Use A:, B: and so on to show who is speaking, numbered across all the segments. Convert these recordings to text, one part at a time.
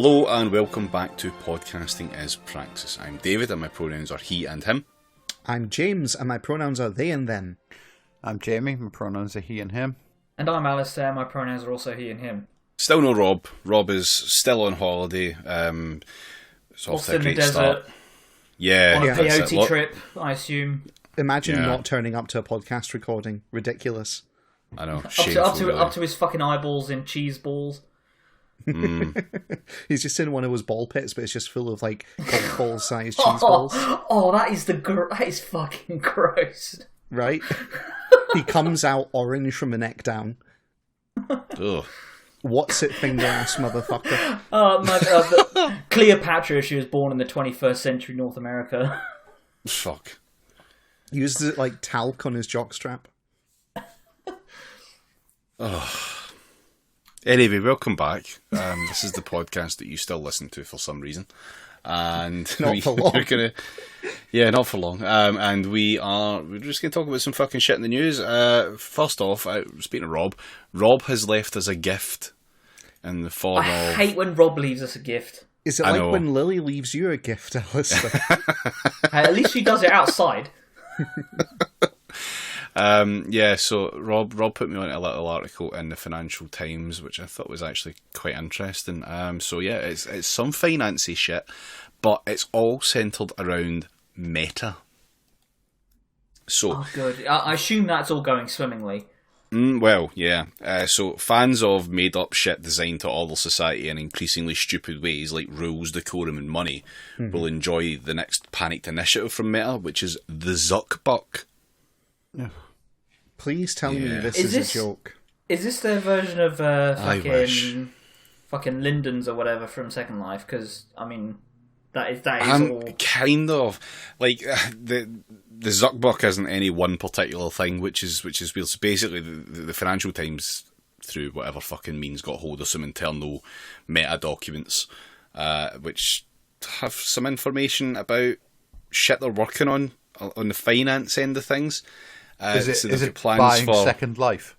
A: Hello and welcome back to Podcasting is Praxis. I'm David and my pronouns are he and him.
B: I'm James and my pronouns are they and them.
C: I'm Jamie, my pronouns are he and him.
D: And I'm Alistair, my pronouns are also he and him.
A: Still no Rob. Rob is still on holiday. It's off to a great start. Yeah.
D: On a peyote trip, I assume.
B: Imagine not turning up to a podcast recording. Ridiculous.
A: I know.
D: Up to his fucking eyeballs in cheese balls.
B: He's just in one of those ball pits, but it's just full of like golf ball sized cheese balls.
D: Oh, that is fucking gross.
B: Right? He comes out orange from the neck down.
A: Ugh.
B: What's it finger ass motherfucker?
D: Cleopatra, she was born in the 21st century North America.
A: Fuck.
B: He uses it like talc on his jockstrap.
A: Oh. Anyway, welcome back. This is the podcast that you still listen to for some reason. And
B: not for long.
A: Not for long. And we're just going to talk about some fucking shit in the news. First off, speaking of Rob has left us a gift in the form of...
D: I hate when Rob leaves us a gift.
B: Is it like when Lily leaves you a gift, Alistair?
D: At least she does it outside.
A: So Rob put me on a little article in the Financial Times, which I thought was actually quite interesting. It's some financy shit, but it's all centred around Meta. So,
D: good. I assume that's all going swimmingly.
A: So fans of made-up shit designed to order society in increasingly stupid ways, like rules, decorum, and money, will enjoy the next panicked initiative from Meta, which is the Zuckbuck.
B: Yeah. Please tell me this is a joke. Is
D: this their version of fucking Linden's or whatever from Second Life? Because I mean, that is all
A: kind of like the Zuckbuck isn't any one particular thing, which is weird. So basically, the Financial Times, through whatever fucking means, got hold of some internal Meta documents, which have some information about shit they're working on the finance end of things.
C: Is it buying Second Life?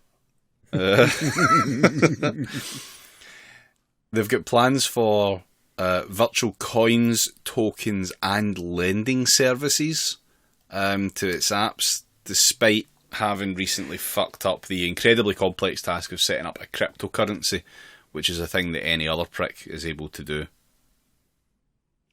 A: They've got plans for virtual coins, tokens, and lending services to its apps, despite having recently fucked up the incredibly complex task of setting up a cryptocurrency, which is a thing that any other prick is able to do.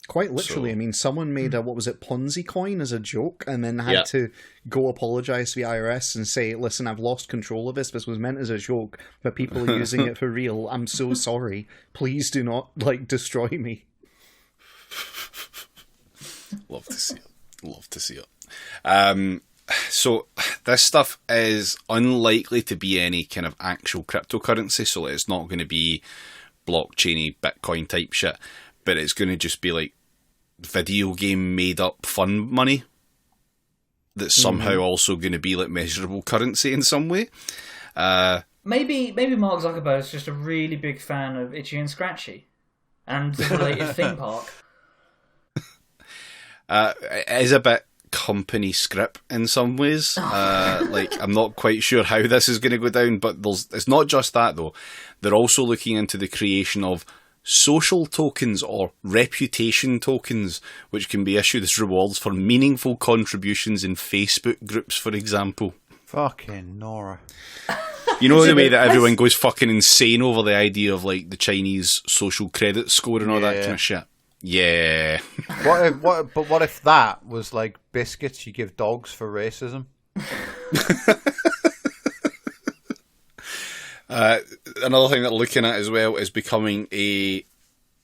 B: Quite literally, I mean, someone made a, Ponzi coin as a joke and then had to go apologise to the IRS and say, listen, I've lost control of this. This was meant as a joke, but people are using it for real. I'm so sorry. Please do not, destroy me.
A: Love to see it. So this stuff is unlikely to be any kind of actual cryptocurrency, so it's not going to be blockchainy Bitcoin type shit. But it's going to just be like video game made up fun money that's somehow also going to be like measurable currency in some way.
D: Maybe Mark Zuckerberg is just a really big fan of Itchy and Scratchy and the related theme park.
A: It is a bit company script in some ways. I'm not quite sure how this is going to go down, but it's not just that though. They're also looking into the creation of social tokens or reputation tokens, which can be issued as rewards for meaningful contributions in Facebook groups, for example.
C: Fucking Nora.
A: You know the way that everyone goes fucking insane over the idea of like the Chinese social credit score and all that kind of shit? Yeah.
C: What if that was like biscuits you give dogs for racism?
A: Another thing that they're looking at as well is becoming a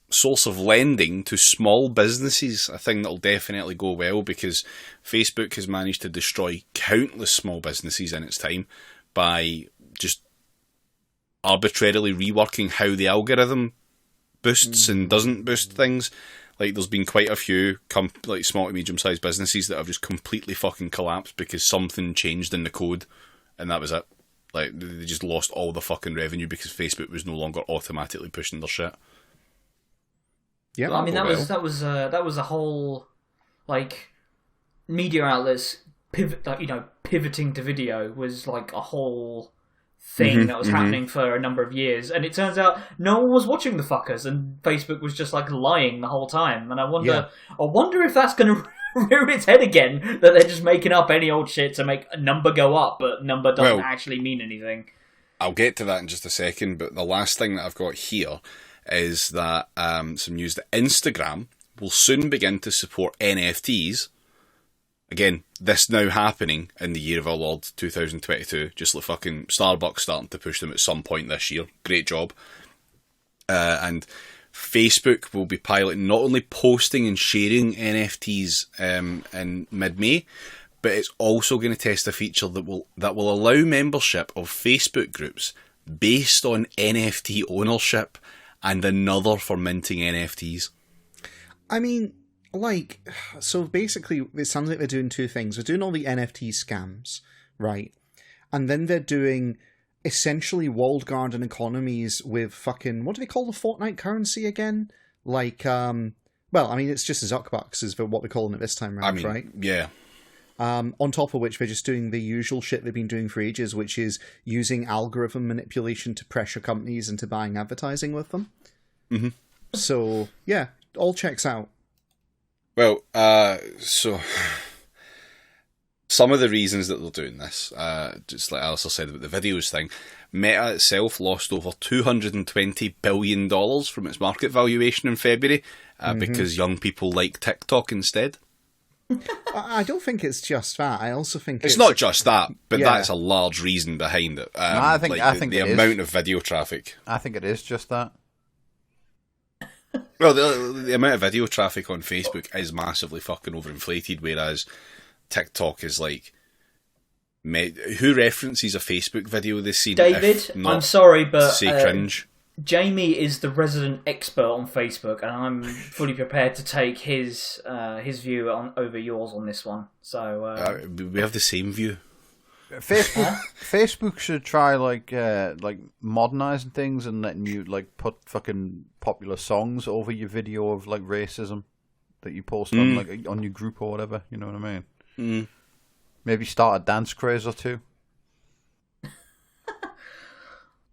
A: source of lending to small businesses, a thing that'll definitely go well because Facebook has managed to destroy countless small businesses in its time by just arbitrarily reworking how the algorithm boosts and doesn't boost things. Like there's been quite a few small to medium sized businesses that have just completely fucking collapsed because something changed in the code and that was it. Like, they just lost all the fucking revenue because Facebook was no longer automatically pushing their shit.
D: Yeah, I mean that was a whole media outlets pivoting to video was like a whole thing that was happening for a number of years, and it turns out no one was watching the fuckers, and Facebook was just like lying the whole time. And I wonder if that's going to rear its head again, that they're just making up any old shit to make a number go up, but number doesn't actually mean anything.
A: I'll get to that in just a second, but the last thing that I've got here is that some news that Instagram will soon begin to support NFTs. Again, this now happening in the year of our Lord 2022. Just like fucking Starbucks starting to push them at some point this year. Great job. And Facebook will be piloting not only posting and sharing NFTs in mid-May, but it's also going to test a feature that will allow membership of Facebook groups based on NFT ownership and another for minting NFTs.
B: I mean, so basically, it sounds like they're doing two things. They're doing all the NFT scams, right? And then they're doing essentially walled garden economies with fucking, what do they call the Fortnite currency again? It's just Zuckbucks is what they're calling it this time around, right?
A: Yeah.
B: On top of which, they're just doing the usual shit they've been doing for ages, which is using algorithm manipulation to pressure companies into buying advertising with them.
A: Mm-hmm.
B: So, yeah, all checks out.
A: Well, so some of the reasons that they're doing this, just like Alistair said about the videos thing, Meta itself lost over $220 billion from its market valuation in February because young people like TikTok instead.
B: I don't think it's just that. I also think
A: it's not just that, but that's a large reason behind it.
C: I think
A: the amount of video traffic.
C: I think it is just that.
A: Well, the amount of video traffic on Facebook is massively fucking overinflated, whereas TikTok is like... Who references a Facebook video they've seen?
D: David, I'm sorry, but...
A: Say cringe.
D: Jamie is the resident expert on Facebook, and I'm fully prepared to take his view over yours on this one. So
A: we have the same view.
C: Facebook should try like modernizing things and letting you like put fucking popular songs over your video of like racism that you post on like on your group or whatever. You know what I mean? Maybe start a dance craze or two.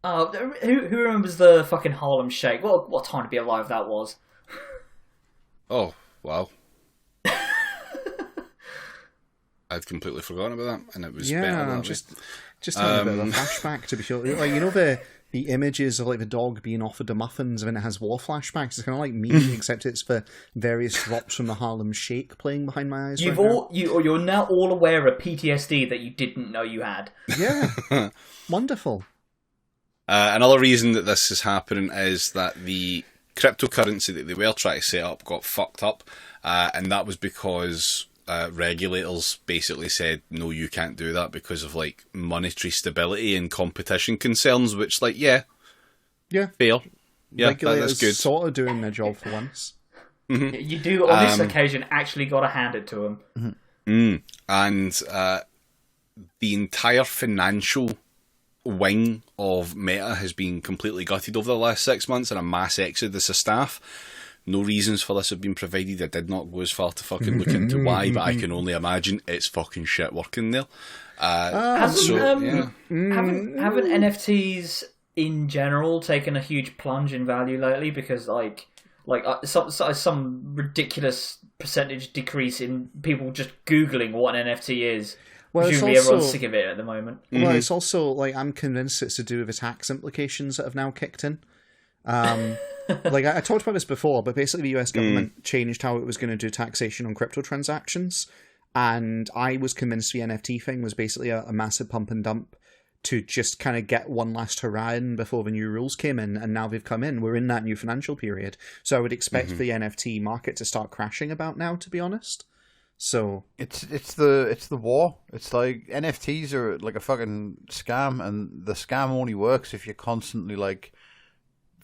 D: Who remembers the fucking Harlem Shake? What time to be alive that was?
A: Oh, wow. I'd completely forgotten about that, and it was better that
B: just having a bit of a flashback to be sure. Like, you know the images of like the dog being offered the muffins when it has war flashbacks. It's kind of like me, except it's for various drops from the Harlem Shake playing behind my eyes.
D: You're now all aware of PTSD that you didn't know you had.
B: Yeah, wonderful.
A: Another reason that this is happening is that the cryptocurrency that they were trying to set up got fucked up, and that was because regulators basically said, no, you can't do that because of like monetary stability and competition concerns, which fair. Yeah,
B: regulators
A: that's good.
B: Sort of doing their job for once.
A: Mm-hmm.
D: You do, on this occasion, actually got to hand it to them.
A: And the entire financial wing of Meta has been completely gutted over the last 6 months, and a mass exodus of staff. No reasons for this have been provided. I did not go as far to fucking look into why, but I can only imagine it's fucking shit working there.
D: Haven't NFTs in general taken a huge plunge in value lately because some ridiculous percentage decrease in people just Googling what an NFT is? Well, presumably everyone's sick of it at the moment.
B: Well, it's also like I'm convinced it's to do with the tax implications that have now kicked in. I talked about this before, but basically the US government changed how it was going to do taxation on crypto transactions, and I was convinced the NFT thing was basically a massive pump and dump to just kind of get one last hurrah in before the new rules came in, and now they've come in. We're in that new financial period, so I would expect the NFT market to start crashing about now, to be honest. So
C: it's the war. It's like NFTs are like a fucking scam, and the scam only works if you're constantly like,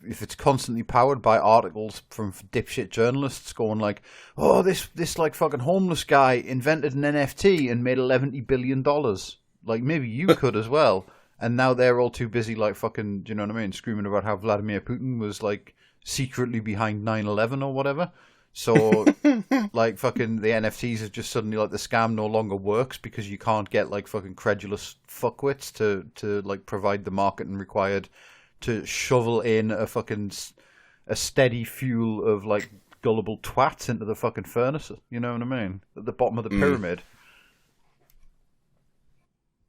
C: if it's constantly powered by articles from dipshit journalists going like, oh, this like fucking homeless guy invented an NFT and made $11 billion. Like maybe you could as well. And now they're all too busy like fucking, do you know what I mean, screaming about how Vladimir Putin was like secretly behind 9/11 or whatever. So, like, fucking the NFTs is just suddenly, like, the scam no longer works because you can't get, like, fucking credulous fuckwits to like, provide the marketing required to shovel in a steady fuel of, like, gullible twats into the fucking furnace. You know what I mean? At the bottom of the pyramid.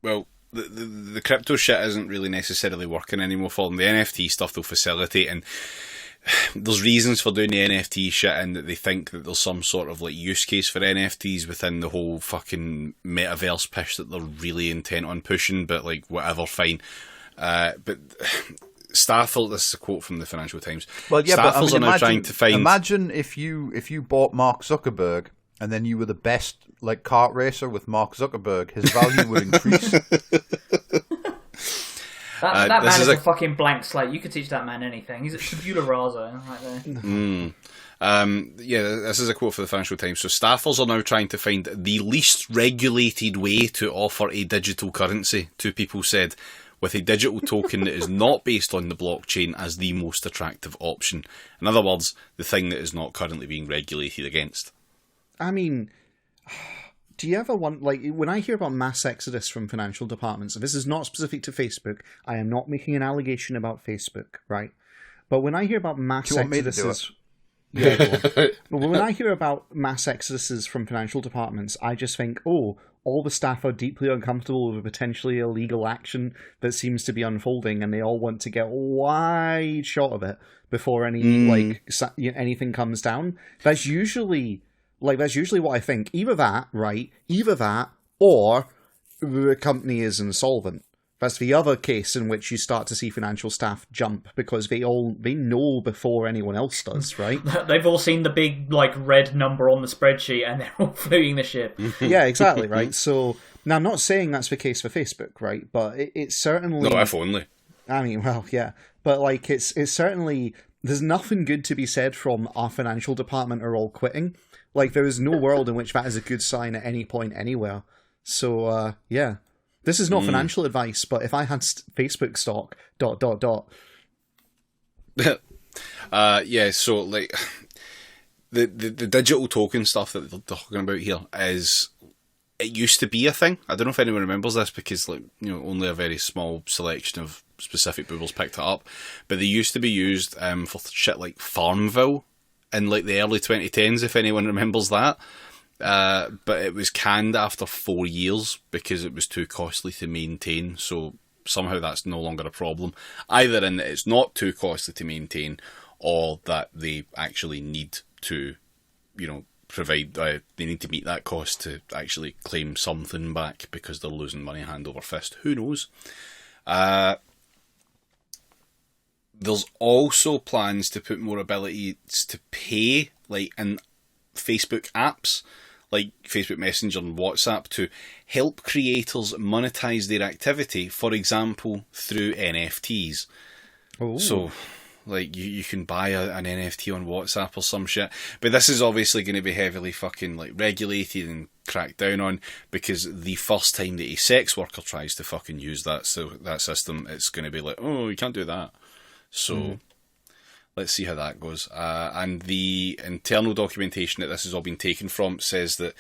A: Well, the crypto shit isn't really necessarily working anymore for them. The NFT stuff they'll facilitate, and there's reasons for doing the NFT shit, and that they think that there's some sort of like use case for NFTs within the whole fucking metaverse push that they're really intent on pushing. But like, whatever, fine. But Staffel, this is a quote from the Financial Times.
C: Well, yeah,
A: Staffels are now trying to find.
C: Imagine if you bought Mark Zuckerberg and then you were the best like kart racer with Mark Zuckerberg, his value would increase.
D: That man is a fucking blank slate. You could teach that man anything. He's a tabula rasa right there.
A: Yeah, this is a quote for the Financial Times. So staffers are now trying to find the least regulated way to offer a digital currency, two people said, with a digital token that is not based on the blockchain as the most attractive option. In other words, the thing that is not currently being regulated against.
B: I mean, do you ever want, like, when I hear about mass exodus from financial departments, and this is not specific to Facebook, I am not making an allegation about Facebook, right? But when I hear about mass exoduses... Yeah, go on. But when I hear about mass exoduses from financial departments, I just think, oh, all the staff are deeply uncomfortable with a potentially illegal action that seems to be unfolding, and they all want to get a wide shot of it before anything comes down. That's usually what I think. Either that, right? Either that, or the company is insolvent. That's the other case in which you start to see financial staff jump because they know before anyone else does, right?
D: They've all seen the big like red number on the spreadsheet and they're all fleeing the ship.
B: Yeah, exactly, right? So now I'm not saying that's the case for Facebook, right? But it's certainly
A: no, if only.
B: I mean, well, yeah, but like it's certainly there's nothing good to be said from our financial department are all quitting. Like there is no world in which that is a good sign at any point anywhere. So yeah. This is not financial advice, but if I had Facebook stock, ...
A: Yeah, so like the digital token stuff that they're talking about here is, it used to be a thing. I don't know if anyone remembers this because only a very small selection of specific boomers picked it up, but they used to be used for shit like Farmville in like the early 2010s, if anyone remembers that. But it was canned after 4 years because it was too costly to maintain, so somehow that's no longer a problem, either in that it's not too costly to maintain or that they actually need to provide they need to meet that cost to actually claim something back because they're losing money hand over fist. Who knows? There's also plans to put more abilities to pay, like in Facebook apps like Facebook Messenger and WhatsApp, to help creators monetize their activity, for example, through NFTs. Ooh. So, like, you can buy an NFT on WhatsApp or some shit. But this is obviously going to be heavily fucking, like, regulated and cracked down on, because the first time that a sex worker tries to fucking use that system, it's going to be like, oh, you can't do that. So... Let's see how that goes. And the internal documentation that this has all been taken from says that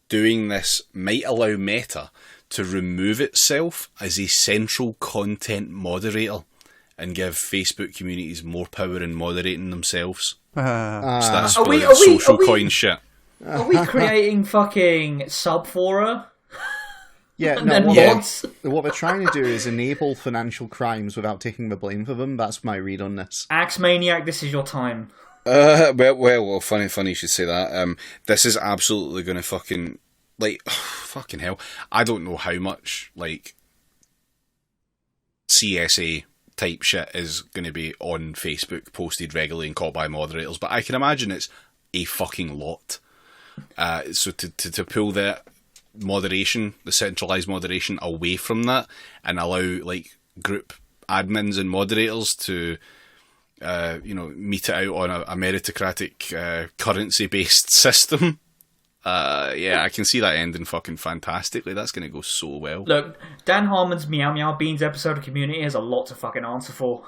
A: doing this might allow Meta to remove itself as a central content moderator and give Facebook communities more power in moderating themselves. So that's social coin shit.
D: Are we creating fucking Subfora?
B: Yeah, no, what they're trying to do is enable financial crimes without taking the blame for them. That's my read on this.
D: Axe Maniac, this is your time.
A: Well, funny you should say that. This is absolutely going to fucking, like, fucking hell. I don't know how much, like, CSA type shit is going to be on Facebook, posted regularly and caught by moderators, but I can imagine it's a fucking lot. So to pull that moderation, the centralized moderation, away from that and allow like group admins and moderators to mete it out on a meritocratic currency based system, I can see that ending fucking fantastically. That's going to go so well.
D: Look, Dan Harmon's Meow Meow Beans episode of Community has a lot to fucking answer for.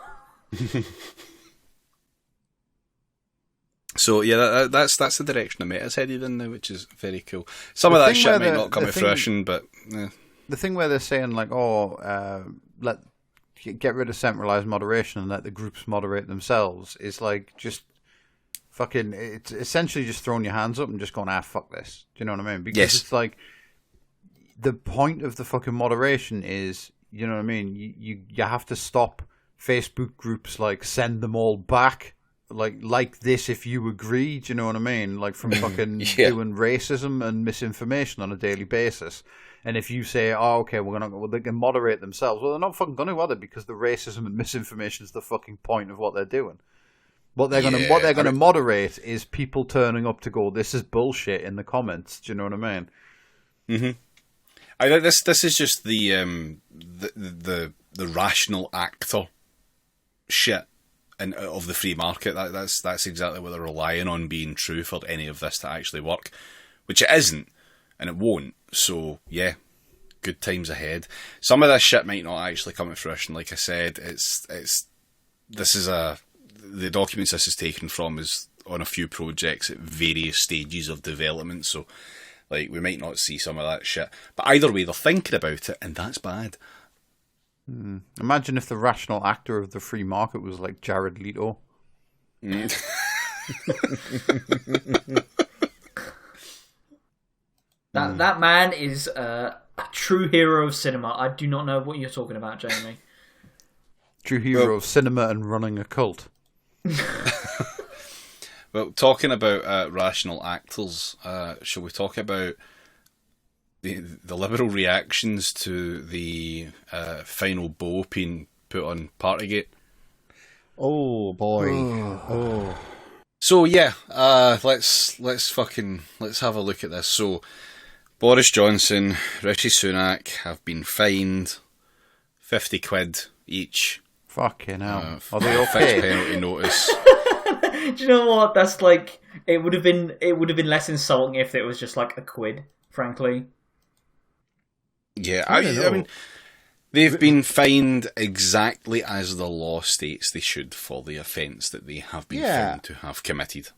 A: So yeah, that's the direction the meta's headed in now, which is very cool. Some of that shit might not come to fruition, but
C: the thing where they're saying like, get rid of centralized moderation and let the groups moderate themselves is like just fucking. It's essentially just throwing your hands up and just going, fuck this. Do you know what I mean? Because it's like the point of the fucking moderation is, you know what I mean. You have to stop Facebook groups like send them all back. Like this, if you agree, do you know what I mean? Like from fucking doing racism and misinformation on a daily basis. And if you say, okay, they can moderate themselves. Well, they're not fucking going to, are they? Because the racism and misinformation is the fucking point of what they're doing. What they're going to moderate is people turning up to go, this is bullshit in the comments. Do you know what I mean?
A: Mm-hmm. I think this is just the rational actor shit. And of the free market, that's exactly what they're relying on being true for any of this to actually work, which it isn't, and it won't. So yeah, good times ahead. Some of this shit might not actually come to fruition. Like I said, the documents this is taken from is on a few projects at various stages of development. So like we might not see some of that shit, but either way, they're thinking about it, and that's bad.
C: Imagine if the rational actor of the free market was like Jared Leto.
D: That man is a true hero of cinema. I do not know what you're talking about, Jamie.
C: True hero of cinema and running a cult.
A: Well, talking about rational actors, shall we talk about the liberal reactions to the final bow being put on Partygate?
B: Oh boy!
A: So yeah, let's have a look at this. So Boris Johnson, Rishi Sunak have been fined £50 each.
C: Fucking hell! Are they okay?
A: Fixed penalty notice.
D: Do you know what? That's like it would have been less insulting if it was just like a quid, frankly.
A: Yeah, I mean, they've been fined exactly as the law states they should for the offence that they have been found to have committed.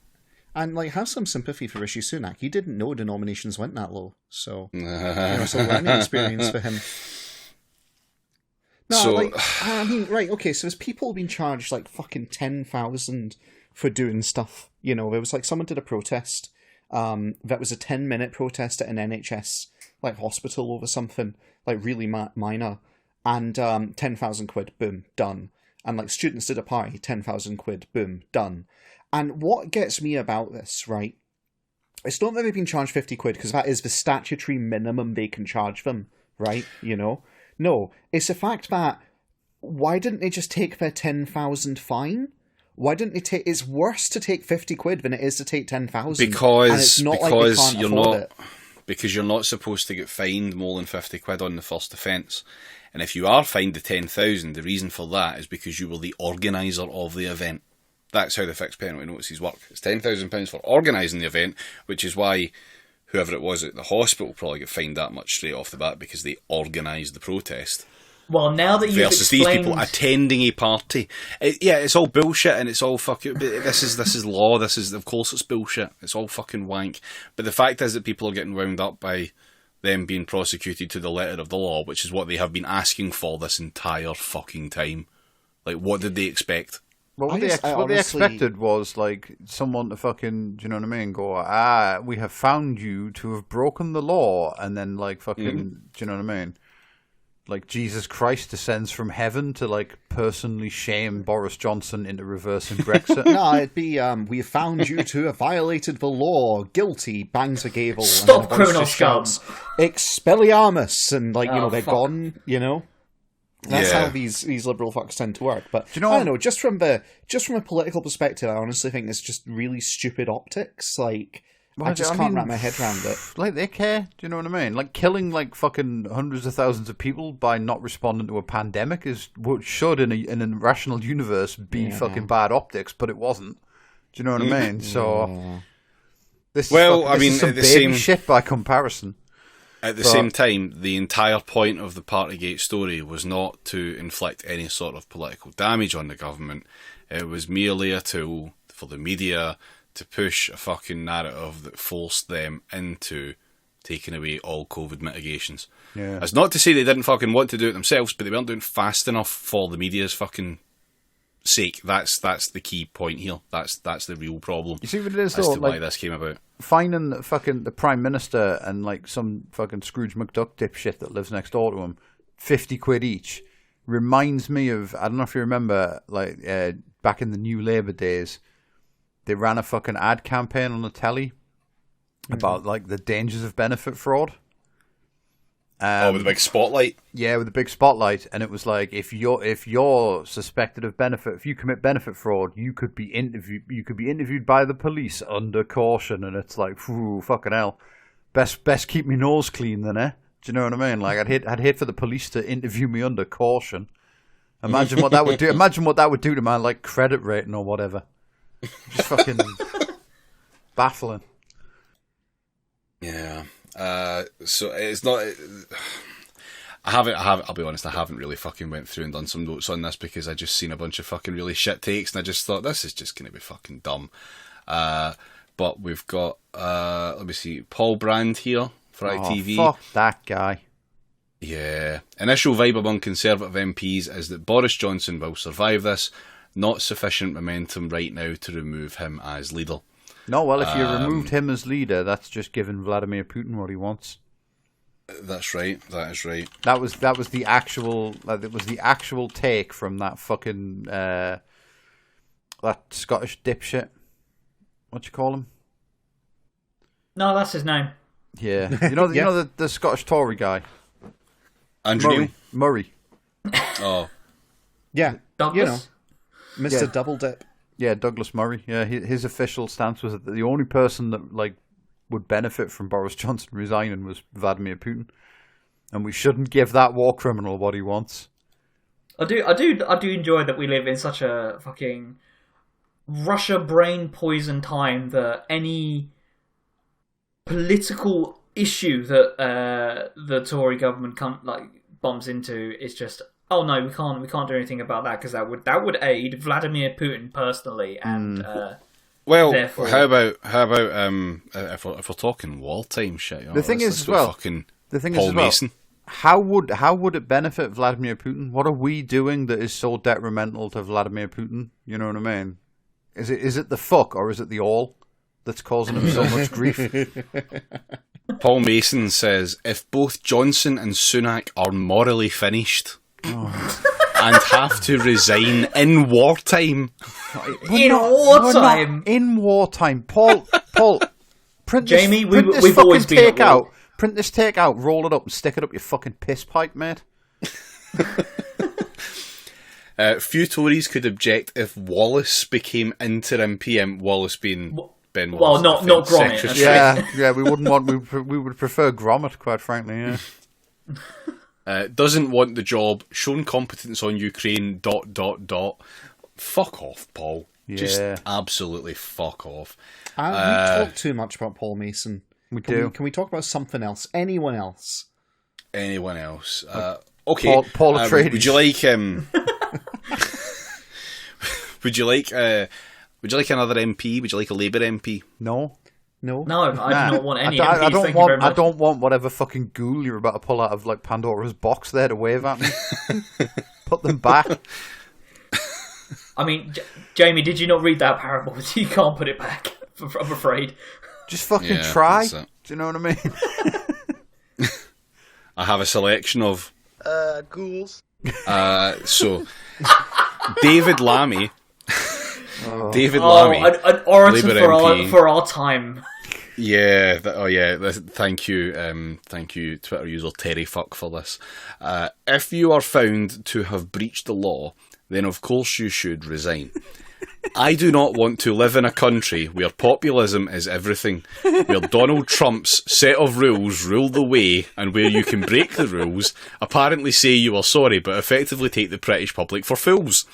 B: And like, have some sympathy for Rishi Sunak. He didn't know denominations went that low, so it's a learning experience for him. No,
A: so,
B: I mean, right, okay. So there's people being charged like fucking 10,000 for doing stuff. You know, there was like someone did a protest. That was a 10-minute protest at an NHS like hospital over something like really minor, and 10,000 quid, boom, done. And like students did a party, 10,000 quid, boom, done. And what gets me about this, right? It's not that they've been charged 50 quid because that is the statutory minimum they can charge them, right? You know, no, it's the fact that why didn't they just take their 10,000 fine? Why didn't they take? It's worse to take 50 quid than it is to take 10,000
A: because you're not. Because you're not supposed to get fined more than 50 quid on the first offence. And if you are fined the 10,000, the reason for that is because you were the organiser of the event. That's how the fixed penalty notices work. It's £10,000 for organising the event, which is why whoever it was at the hospital probably get fined that much straight off the bat because they organised the protest.
D: Well, now that you've
A: versus
D: explained...
A: these people attending a party, it's all bullshit and it's all fucking. This is law. This is, of course, it's bullshit. It's all fucking wank. But the fact is that people are getting wound up by them being prosecuted to the letter of the law, which is what they have been asking for this entire fucking time. Like, what did they expect?
C: Well, what they expected was like someone to fucking, do you know what I mean? Go, we have found you to have broken the law, and then like fucking, do you know what I mean? Like Jesus Christ descends from heaven to like personally shame Boris Johnson into reversing Brexit.
B: No, it'd be we have found you to have violated the law, guilty, bangs a gavel.
D: Stop criminal scum.
B: Expelliarmus, and like they're
D: fuck.
B: Gone. You know, that's how these liberal fucks tend to work. But
C: do you know,
B: I don't know. Just from a political perspective, I honestly think it's just really stupid optics. Like. Well, I can't wrap my head around it.
C: Like, they care. Do you know what I mean? Like, killing, like, fucking hundreds of thousands of people by not responding to a pandemic is what should, in a rational universe, be fucking bad optics, but it wasn't. Do you know what I mean? So, this is some baby shit by comparison.
A: At the same time, the entire point of the Partygate story was not to inflict any sort of political damage on the government. It was merely a tool for the media to push a fucking narrative that forced them into taking away all COVID mitigations.
C: Yeah.
A: That's not to say they didn't fucking want to do it themselves, but they weren't doing it fast enough for the media's fucking sake. That's the key point here. That's the real problem.
C: You see what it is,
A: as
C: though?
A: to why this came about.
C: Finding the Prime Minister and like some fucking Scrooge McDuck dipshit that lives next door to him, 50 quid each, reminds me of, I don't know if you remember, like back in the New Labour days, they ran a fucking ad campaign on the telly about like the dangers of benefit fraud.
A: With a big spotlight.
C: Yeah, with a big spotlight, and it was like if you're suspected of if you commit benefit fraud, you could be interviewed by the police under caution, and it's like, phew, fucking hell, best keep me nose clean then, eh? Do you know what I mean? Like I'd hate for the police to interview me under caution. Imagine what that would do. Imagine what that would do to my like credit rating or whatever. Just fucking baffling.
A: Yeah. So it's not. I'll be honest. I haven't really fucking went through and done some notes on this because I just seen a bunch of fucking really shit takes and I just thought this is just going to be fucking dumb. But we've got let me see, Paul Brand here for ITV.
C: Fuck that guy.
A: Yeah. Initial vibe among Conservative MPs is that Boris Johnson will survive this. Not sufficient momentum right now to remove him as leader.
C: No, well, if you removed him as leader, that's just giving Vladimir Putin what he wants.
A: That's right. That is right.
C: That was the actual. It was the actual take from that fucking that Scottish dipshit. What you call him?
D: No, that's his name.
C: Yeah, you know the Scottish Tory guy,
A: Andrew
C: Murray.
A: Oh,
B: yeah,
D: Douglas?
B: Mr. Double Dip.
C: Yeah, Douglas Murray. Yeah, his official stance was that the only person that like would benefit from Boris Johnson resigning was Vladimir Putin, and we shouldn't give that war criminal what he wants.
D: I do enjoy that we live in such a fucking Russia brain poison time that any political issue that the Tory government bumps into is just, oh no, we can't do anything about that because that would aid Vladimir Putin personally, and
A: well,
D: therefore...
A: how about if we're talking wartime shit?
C: The thing is, as well,
A: Paul Mason.
C: How would it benefit Vladimir Putin? What are we doing that is so detrimental to Vladimir Putin? You know what I mean? Is it the fuck or is it the all that's causing him so much grief?
A: Paul Mason says if both Johnson and Sunak are morally finished. And have to resign in wartime.
D: In
C: wartime. Paul, print this,
D: Jamie,
C: print this
D: we've always
C: fucking
D: been
C: take out. Print this take out, roll it up and stick it up your fucking piss pipe, mate.
A: Few Tories could object if Wallace became interim PM, Wallace being Ben
D: Wallace. Well, not Gromit.
C: Yeah, we wouldn't want, we would prefer Gromit, quite frankly, yeah.
A: Doesn't want the job, shown competence on Ukraine, ... Fuck off, Paul.
C: Yeah.
A: Just absolutely fuck off.
B: We talk too much about Paul Mason.
C: Can
B: we talk about something else? Anyone else?
A: Anyone else? Okay.
C: Paul Atreides.
A: Would you like would you like another MP? Would you like a Labour MP?
C: No,
D: I do not want any
C: I
D: MPs.
C: don't
D: Thank you very much.
C: I don't want whatever fucking ghoul you're about to pull out of like Pandora's box there to wave at me. Put them back.
D: I mean, Jamie, did you not read that parable? You can't put it back. I'm afraid.
C: Just fucking try. Do you know what I mean?
A: I have a selection of
C: ghouls.
A: So David Lammy. David
D: Lammy, an orator
A: Labour
D: for our time.
A: Yeah. Thank you, Twitter user Terry Fuck for this. If you are found to have breached the law, then of course you should resign. I do not want to live in a country where populism is everything, where Donald Trump's set of rules rule the way, and where you can break the rules, apparently say you are sorry, but effectively take the British public for fools.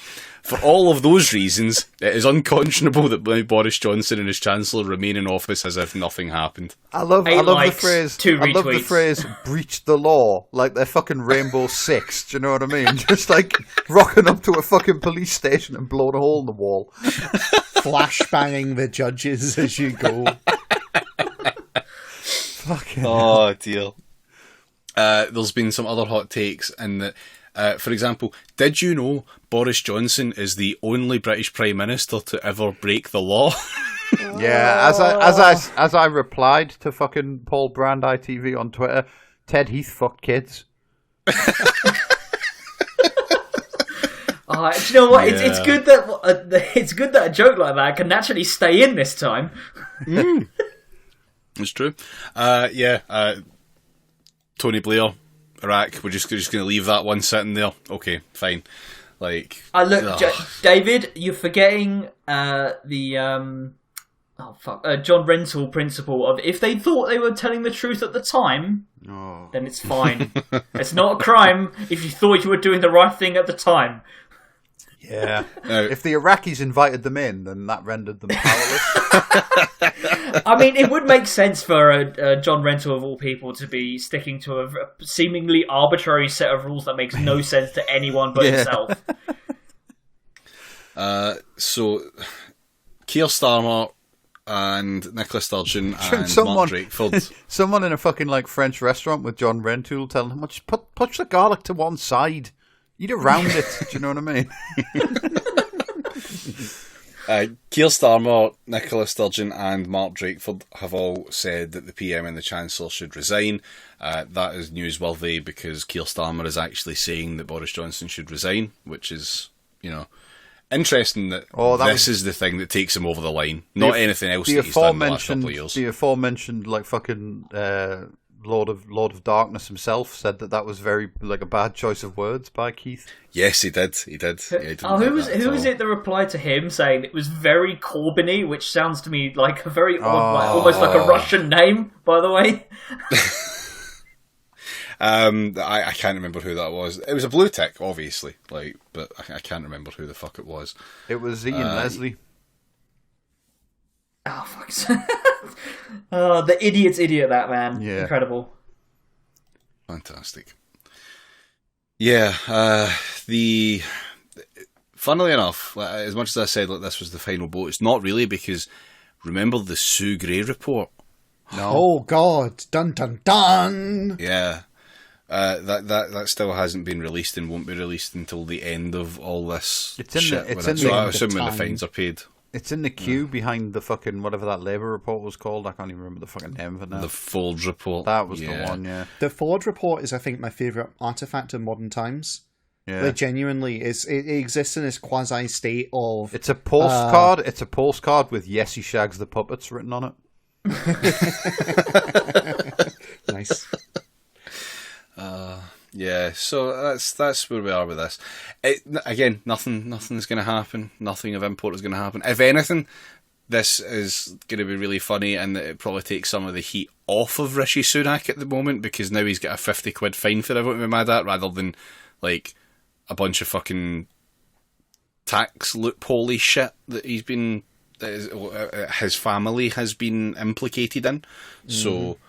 A: For all of those reasons, it is unconscionable that Boris Johnson and his Chancellor remain in office as if nothing happened.
C: I love the phrase. I love the phrase "breached the law," like they're fucking Rainbow Six. Do you know what I mean? Just like rocking up to a fucking police station and blowing a hole in the wall,
B: flashbanging the judges as you go.
C: Fucking
A: oh dear. There's been some other hot takes in that. For example, did you know Boris Johnson is the only British Prime Minister to ever break the law?
C: Yeah, as I replied to fucking Paul Brand ITV on Twitter, Ted Heath fucked kids.
D: Do you know what?
A: Yeah.
D: It's good that a joke like that can naturally stay in this time.
A: It's true. Tony Blair, Iraq. We're just going to leave that one sitting there. Okay, fine. Like,
D: David, you're forgetting John Rentoul principle of if they thought they were telling the truth at the time, then it's fine. It's not a crime if you thought you were doing the right thing at the time.
C: Yeah. If the Iraqis invited them in, then that rendered them powerless.
D: I mean, it would make sense for John Rentoul, of all people, to be sticking to a seemingly arbitrary set of rules that makes no sense to anyone but himself.
A: So, Keir Starmer and Nicola Sturgeon and Mark Drakeford.
C: Someone in a fucking like French restaurant with John Rentoul telling him, just push the garlic to one side. Eat around it. Do you know what I mean?
A: Keir Starmer, Nicola Sturgeon and Mark Drakeford have all said that the PM and the Chancellor should resign. That is newsworthy because Keir Starmer is actually saying that Boris Johnson should resign, which is, interesting that this is the thing that takes him over the line, not anything else that he's done in the last couple of years.
C: The aforementioned, like, fucking Lord of Darkness himself said that was very, like, a bad choice of words by Keith.
A: Yes, he did. He did.
D: Who was it that replied to him saying it was very Corbyn-y, which sounds to me like a very odd, almost like a Russian name, by the way.
A: I can't remember who that was. It was a blue tick, obviously, but I can't remember who the fuck it was.
C: It was Ian Leslie.
D: Oh, fuck. Oh, the idiot's idiot, that man. Yeah. Incredible.
A: Fantastic. Yeah, funnily enough, as much as I said this was the final vote, it's not really, because remember the Sue Gray report?
B: No. Oh, God. Dun, dun, dun!
A: Yeah. That still hasn't been released and won't be released until the end of all this shit. I assume when the fines are paid.
C: It's in the queue behind the fucking, whatever that Labour report was called. I can't even remember the fucking name of it now.
A: The Ford report.
C: That was the one, yeah.
B: The Ford report is, I think, my favourite artefact of modern times. Yeah. Like, genuinely, it exists in this quasi-state of...
C: It's a postcard. It's a postcard with "Yes, he shags the puppets" written on
B: it. Nice.
A: Yeah, so that's where we are with this. Again, nothing's going to happen. Nothing of import is going to happen. If anything, this is going to be really funny, and it probably takes some of the heat off of Rishi Sunak at the moment, because now he's got a 50 quid fine for everyone to be mad at, rather than like a bunch of fucking tax loophole shit that his family has been implicated in. So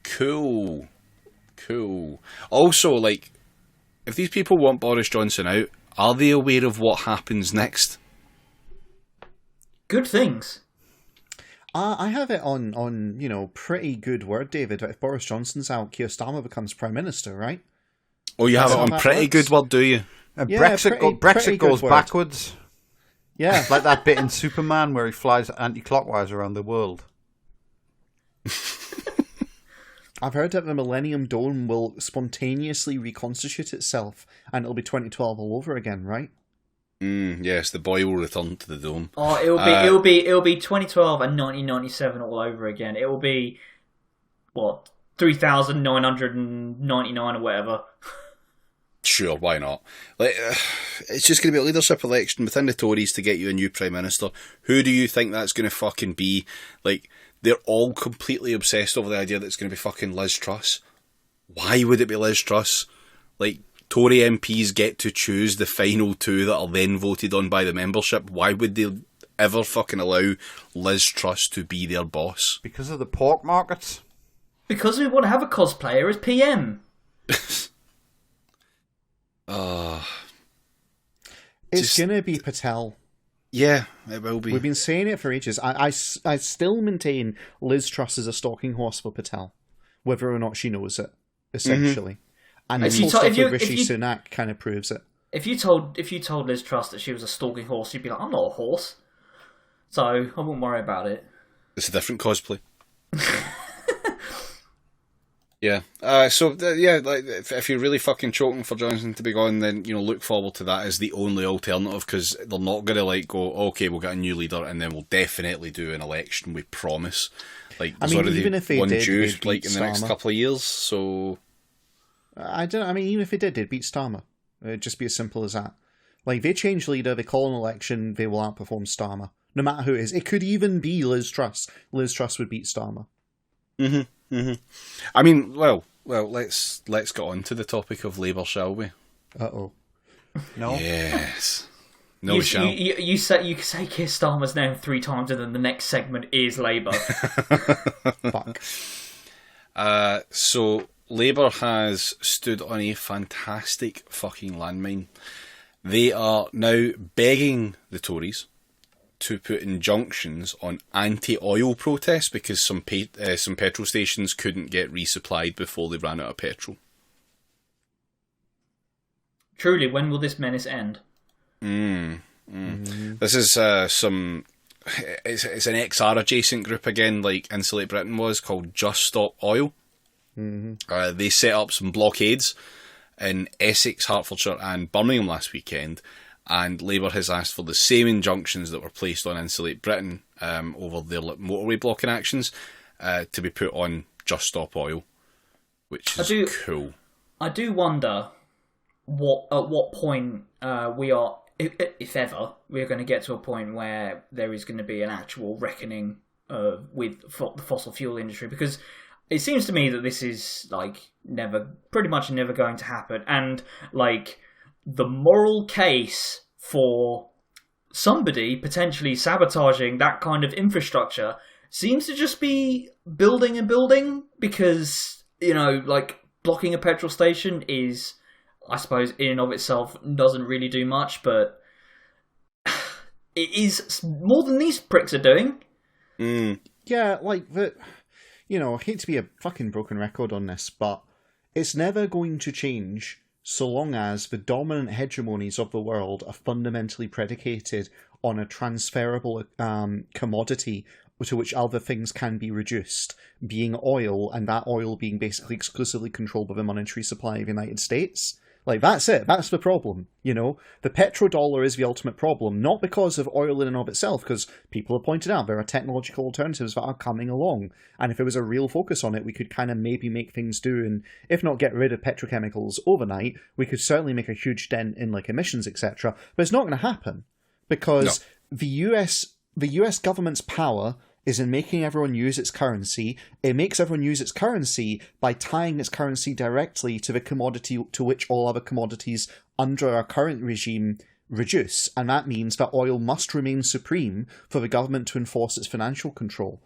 A: cool. Also, like, if these people want Boris Johnson out, are they aware of what happens next?
D: Good things.
B: I have it on pretty good word, David. If Boris Johnson's out, Keir Starmer becomes Prime Minister, right?
A: Oh, you have it on pretty good word, do you?
C: And Brexit goes backwards.
B: Yeah.
C: Like that bit in Superman where he flies anti-clockwise around the world.
B: I've heard that the Millennium Dome will spontaneously reconstitute itself, and it'll be 2012 all over again, right?
A: Yes, the boy will return to the dome.
D: Oh, it'll be 2012 and 1997 all over again. It will be 3,999 or whatever.
A: Sure, why not? It's just going to be a leadership election within the Tories to get you a new Prime Minister. Who do you think that's going to fucking be? Like, they're all completely obsessed over the idea that it's going to be fucking Liz Truss. Why would it be Liz Truss? Like, Tory MPs get to choose the final two that are then voted on by the membership, why would they ever fucking allow Liz Truss to be their boss?
C: Because of the pork markets.
D: Because we want to have a cosplayer as PM.
B: It's going to be Patel.
A: Yeah, it will be.
B: We've been saying it for ages. I still maintain Liz Truss is a stalking horse for Patel, whether or not she knows it, essentially. And
D: If
B: the
D: you
B: stuff
D: to-
B: with
D: if you-
B: Rishi
D: if you-
B: Sunak kind of proves it.
D: If you told Liz Truss that she was a stalking horse, you'd be like, I'm not a horse, so I wouldn't worry about it.
A: It's a different cosplay. Yeah. Like if you're really fucking choking for Johnson to be gone, then look forward to that as the only alternative, because they're not going to go, okay, we'll get a new leader and then we'll definitely do an election. We promise. Like, there's already
B: even if they
A: one
B: did,
A: due
B: they'd
A: like
B: beat
A: in the next
B: Starmer.
A: couple of years. So
B: Even if they did, they'd beat Starmer. It'd just be as simple as that. Like, they change leader, they call an election, they will outperform Starmer. No matter who it is. It could even be Liz Truss. Liz Truss would beat Starmer.
A: I mean, well, let's get on to the topic of Labour, shall we?
B: Uh-oh.
C: No.
A: Yes. No, we shall.
D: You say Keir Starmer's name 3 times, and then the next segment is Labour.
B: Fuck.
A: So Labour has stood on a fantastic fucking landmine. They are now begging the Tories to put injunctions on anti-oil protests because some petrol stations couldn't get resupplied before they ran out of petrol.
D: Truly, when will this menace end?
A: This is it's an XR adjacent group again, like Insulate Britain was, called Just Stop Oil. They set up some blockades in Essex, Hertfordshire and Birmingham last weekend, and Labour has asked for the same injunctions that were placed on Insulate Britain over their motorway blocking actions to be put on Just Stop Oil, which is cool.
D: I do wonder at what point we are, if ever, we're going to get to a point where there is going to be an actual reckoning with the fossil fuel industry, because it seems to me that this is pretty much never going to happen, and the moral case for somebody potentially sabotaging that kind of infrastructure seems to just be building and building, because blocking a petrol station is, I suppose, in and of itself doesn't really do much, but it is more than these pricks are doing.
B: Yeah, I hate to be a fucking broken record on this, but it's never going to change so long as the dominant hegemonies of the world are fundamentally predicated on a transferable commodity to which other things can be reduced, being oil, and that oil being basically exclusively controlled by the monetary supply of the United States. That's it. That's the problem. The petrodollar is the ultimate problem, not because of oil in and of itself, because people have pointed out there are technological alternatives that are coming along. And if there was a real focus on it, we could kind of maybe make things do, and if not get rid of petrochemicals overnight, we could certainly make a huge dent in emissions, etc. But it's not going to happen, because the US government's power is in making everyone use its currency. It makes everyone use its currency by tying its currency directly to the commodity to which all other commodities under our current regime reduce. And that means that oil must remain supreme for the government to enforce its financial control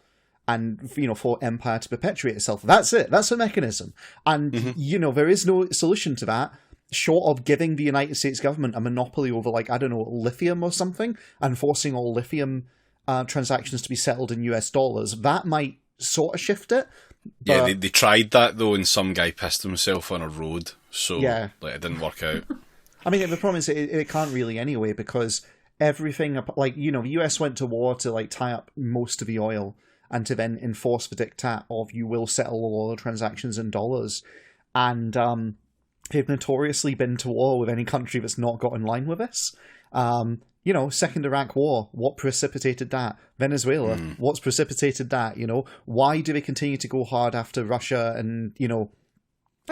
B: and, for empire to perpetuate itself. That's it. That's the mechanism. And, there is no solution to that short of giving the United States government a monopoly over, lithium or something, and forcing all lithium transactions to be settled in US dollars. That might sort of shift it.
A: Yeah, they tried that though, and some guy pissed himself on a road, so it didn't work out.
B: I mean, the problem is it can't really anyway, because everything, the US went to war to tie up most of the oil and to then enforce the diktat of you will settle all oil transactions in dollars, and they've notoriously been to war with any country that's not got in line with this. Second Iraq War, what precipitated that? Venezuela, what's precipitated that? Why do they continue to go hard after Russia, and,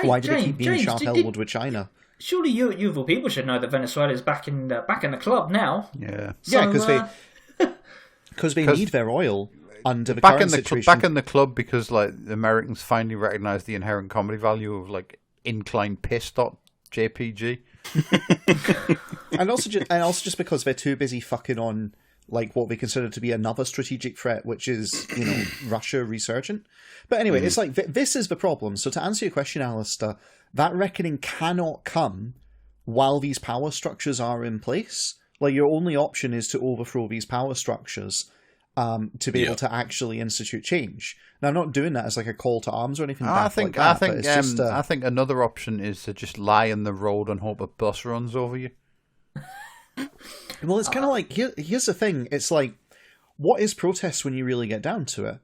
B: why do they keep being sharp-elbowed with China?
D: Surely you of all people should know that Venezuela is back in the club now.
C: Yeah.
B: So, because they need their oil under the current situation.
C: Back in the club because, the Americans finally recognized the inherent comedy value of, inclined piss JPG.
B: and also just because they're too busy fucking on like what they consider to be another strategic threat, which is, you know, Russia resurgent. But anyway, it's like this is the problem. So to answer your question, Alistair, that reckoning cannot come while these power structures are in place. Like, your only option is to overthrow these power structures to be able to actually institute change. Now, I'm not doing that as like a call to arms or anything.
C: I think another option is to just lie in the road and hope a bus runs over you.
B: Well, it's kind of like, here's the thing. It's like, what is protest when you really get down to it?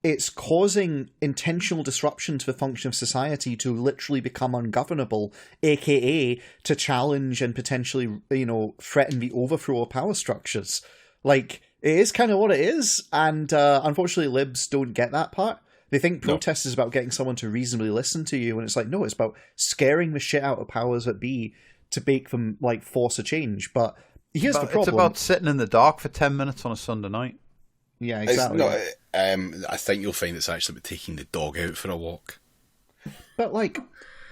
B: It's causing intentional disruption to the function of society to literally become ungovernable, aka to challenge and potentially, you know, threaten the overthrow of power structures. Like, it is kind of what it is, and unfortunately libs don't get that part. They think protest is about getting someone to reasonably listen to you, and it's like, no, it's about scaring the shit out of powers that be to make them, like, force a change. But here's the problem.
C: It's about sitting in the dark for 10 minutes on a Sunday night.
B: Yeah, exactly.
A: I think you'll find it's actually about taking the dog out for a walk.
B: But like,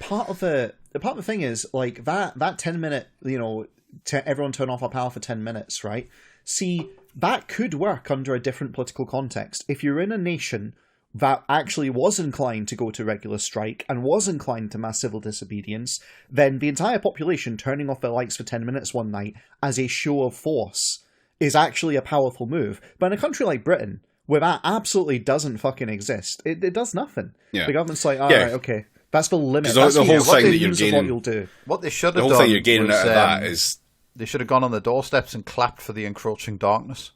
B: part of the thing is like that 10-minute, you know, everyone turn off our power for 10 minutes, right? See, that could work under a different political context. If you're in a nation that actually was inclined to go to regular strike and was inclined to mass civil disobedience, then the entire population turning off their lights for 10 minutes one night as a show of force is actually a powerful move. But in a country like Britain, where that absolutely doesn't fucking exist, it does nothing. Yeah. The government's like, all right, okay, that's the limit. That's
A: the whole thing that you're gaining.
B: What you'll do.
C: What they should have done.
A: The whole thing you're gaining out of that is
C: they should have gone on the doorsteps and clapped for the encroaching darkness.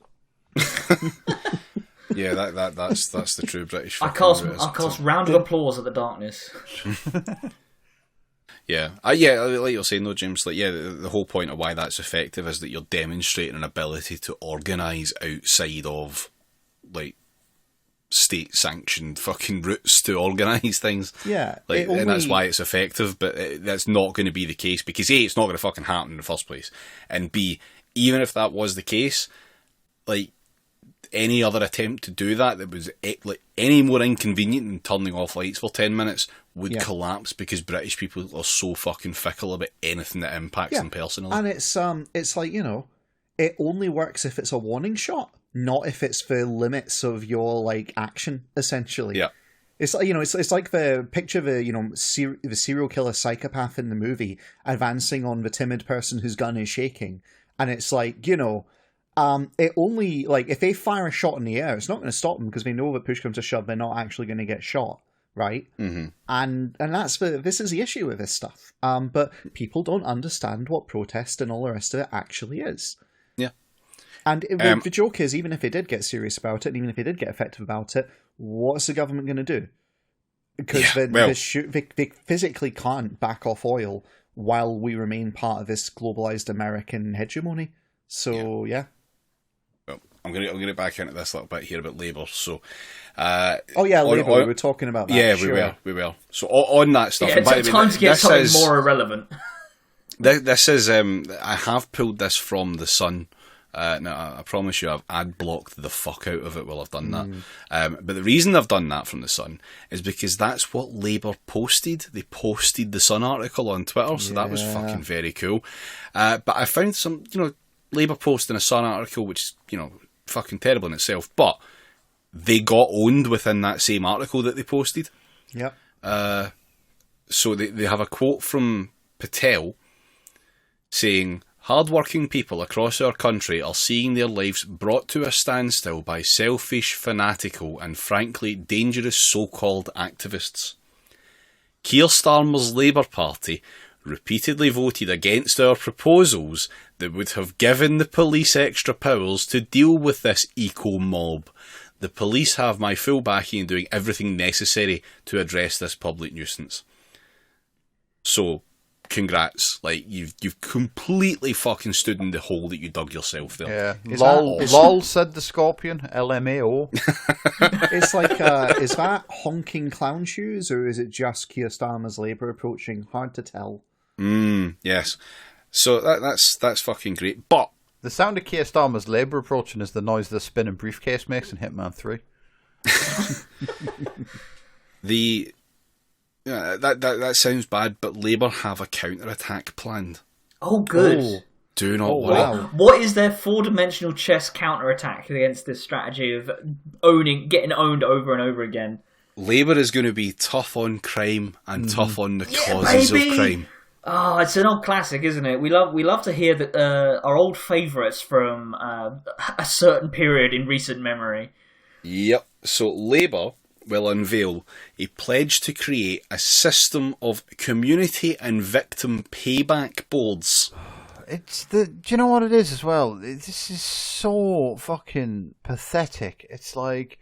A: Yeah, that's the true British.
D: I cast round of applause at the darkness.
A: Yeah, like you're saying though, James. Like, the whole point of why that's effective is that you're demonstrating an ability to organise outside of like state-sanctioned fucking routes to organise things.
B: Yeah,
A: and that's why it's effective. But that's not going to be the case because A, it's not going to fucking happen in the first place, and B, even if that was the case, like, any other attempt to do that was like any more inconvenient than turning off lights for 10 minutes would collapse because British people are so fucking fickle about anything that impacts them personally.
B: And it's like, you know, it only works if it's a warning shot, not if it's the limits of your like action, essentially.
A: Yeah.
B: It's like, you know, it's like the picture of the, you know, the serial killer psychopath in the movie advancing on the timid person whose gun is shaking, and it's like, you know, it only, like, if they fire a shot in the air, it's not going to stop them because they know that push comes to shove, they're not actually going to get shot, right?
A: Mm-hmm.
B: And this is the issue with this stuff. But people don't understand what protest and all the rest of it actually is.
A: Yeah.
B: And the joke is, even if they did get serious about it, and even if they did get effective about it, what's the government going to do? Because they physically can't back off oil while we remain part of this globalized American hegemony. So, yeah.
A: Well, I'm going to back into this a little bit here about Labour. So,
B: Labour. We were talking about that.
A: Yeah, we were. So on that stuff.
D: Yeah, it's time to get something more irrelevant.
A: This is. I have pulled this from The Sun. Now, I promise you, I've ad blocked the fuck out of it while I've done that. But the reason I've done that from The Sun is because that's what Labour posted. They posted the Sun article on Twitter, so that was fucking very cool. But I found some, you know, Labour posting a Sun article, which is, you know, fucking terrible in itself, but they got owned within that same article that they posted.
B: Yep.
A: So they have a quote from Patel saying, "Hard-working people across our country are seeing their lives brought to a standstill by selfish, fanatical and frankly dangerous so-called activists. Keir Starmer's Labour Party repeatedly voted against our proposals that would have given the police extra powers to deal with this eco-mob. The police have my full backing in doing everything necessary to address this public nuisance." So, congrats. Like, you've completely fucking stood in the hole that you dug yourself there.
C: Yeah. Lol, said the Scorpion. LMAO.
B: It's like, is that honking clown shoes, or is it just Keir Starmer's Labour approaching? Hard to tell.
A: Yes. So that's fucking great. But
C: the sound of Keir Starmer's Labour approaching is the noise the spinning briefcase makes in Hitman 3.
A: Yeah, that sounds bad, but Labour have a counter-attack planned.
D: Oh, good.
B: Oh.
A: Do not worry.
B: Wow.
D: What is their four-dimensional chess counter-attack against this strategy of getting owned over and over again?
A: Labour is going to be tough on crime and tough on the causes of crime.
D: Oh, it's an old classic, isn't it? We love to hear that our old favourites from a certain period in recent memory.
A: Yep. So Labour will unveil a pledge to create a system of community and victim payback boards.
C: Do you know what it is as well? This is so fucking pathetic. It's like,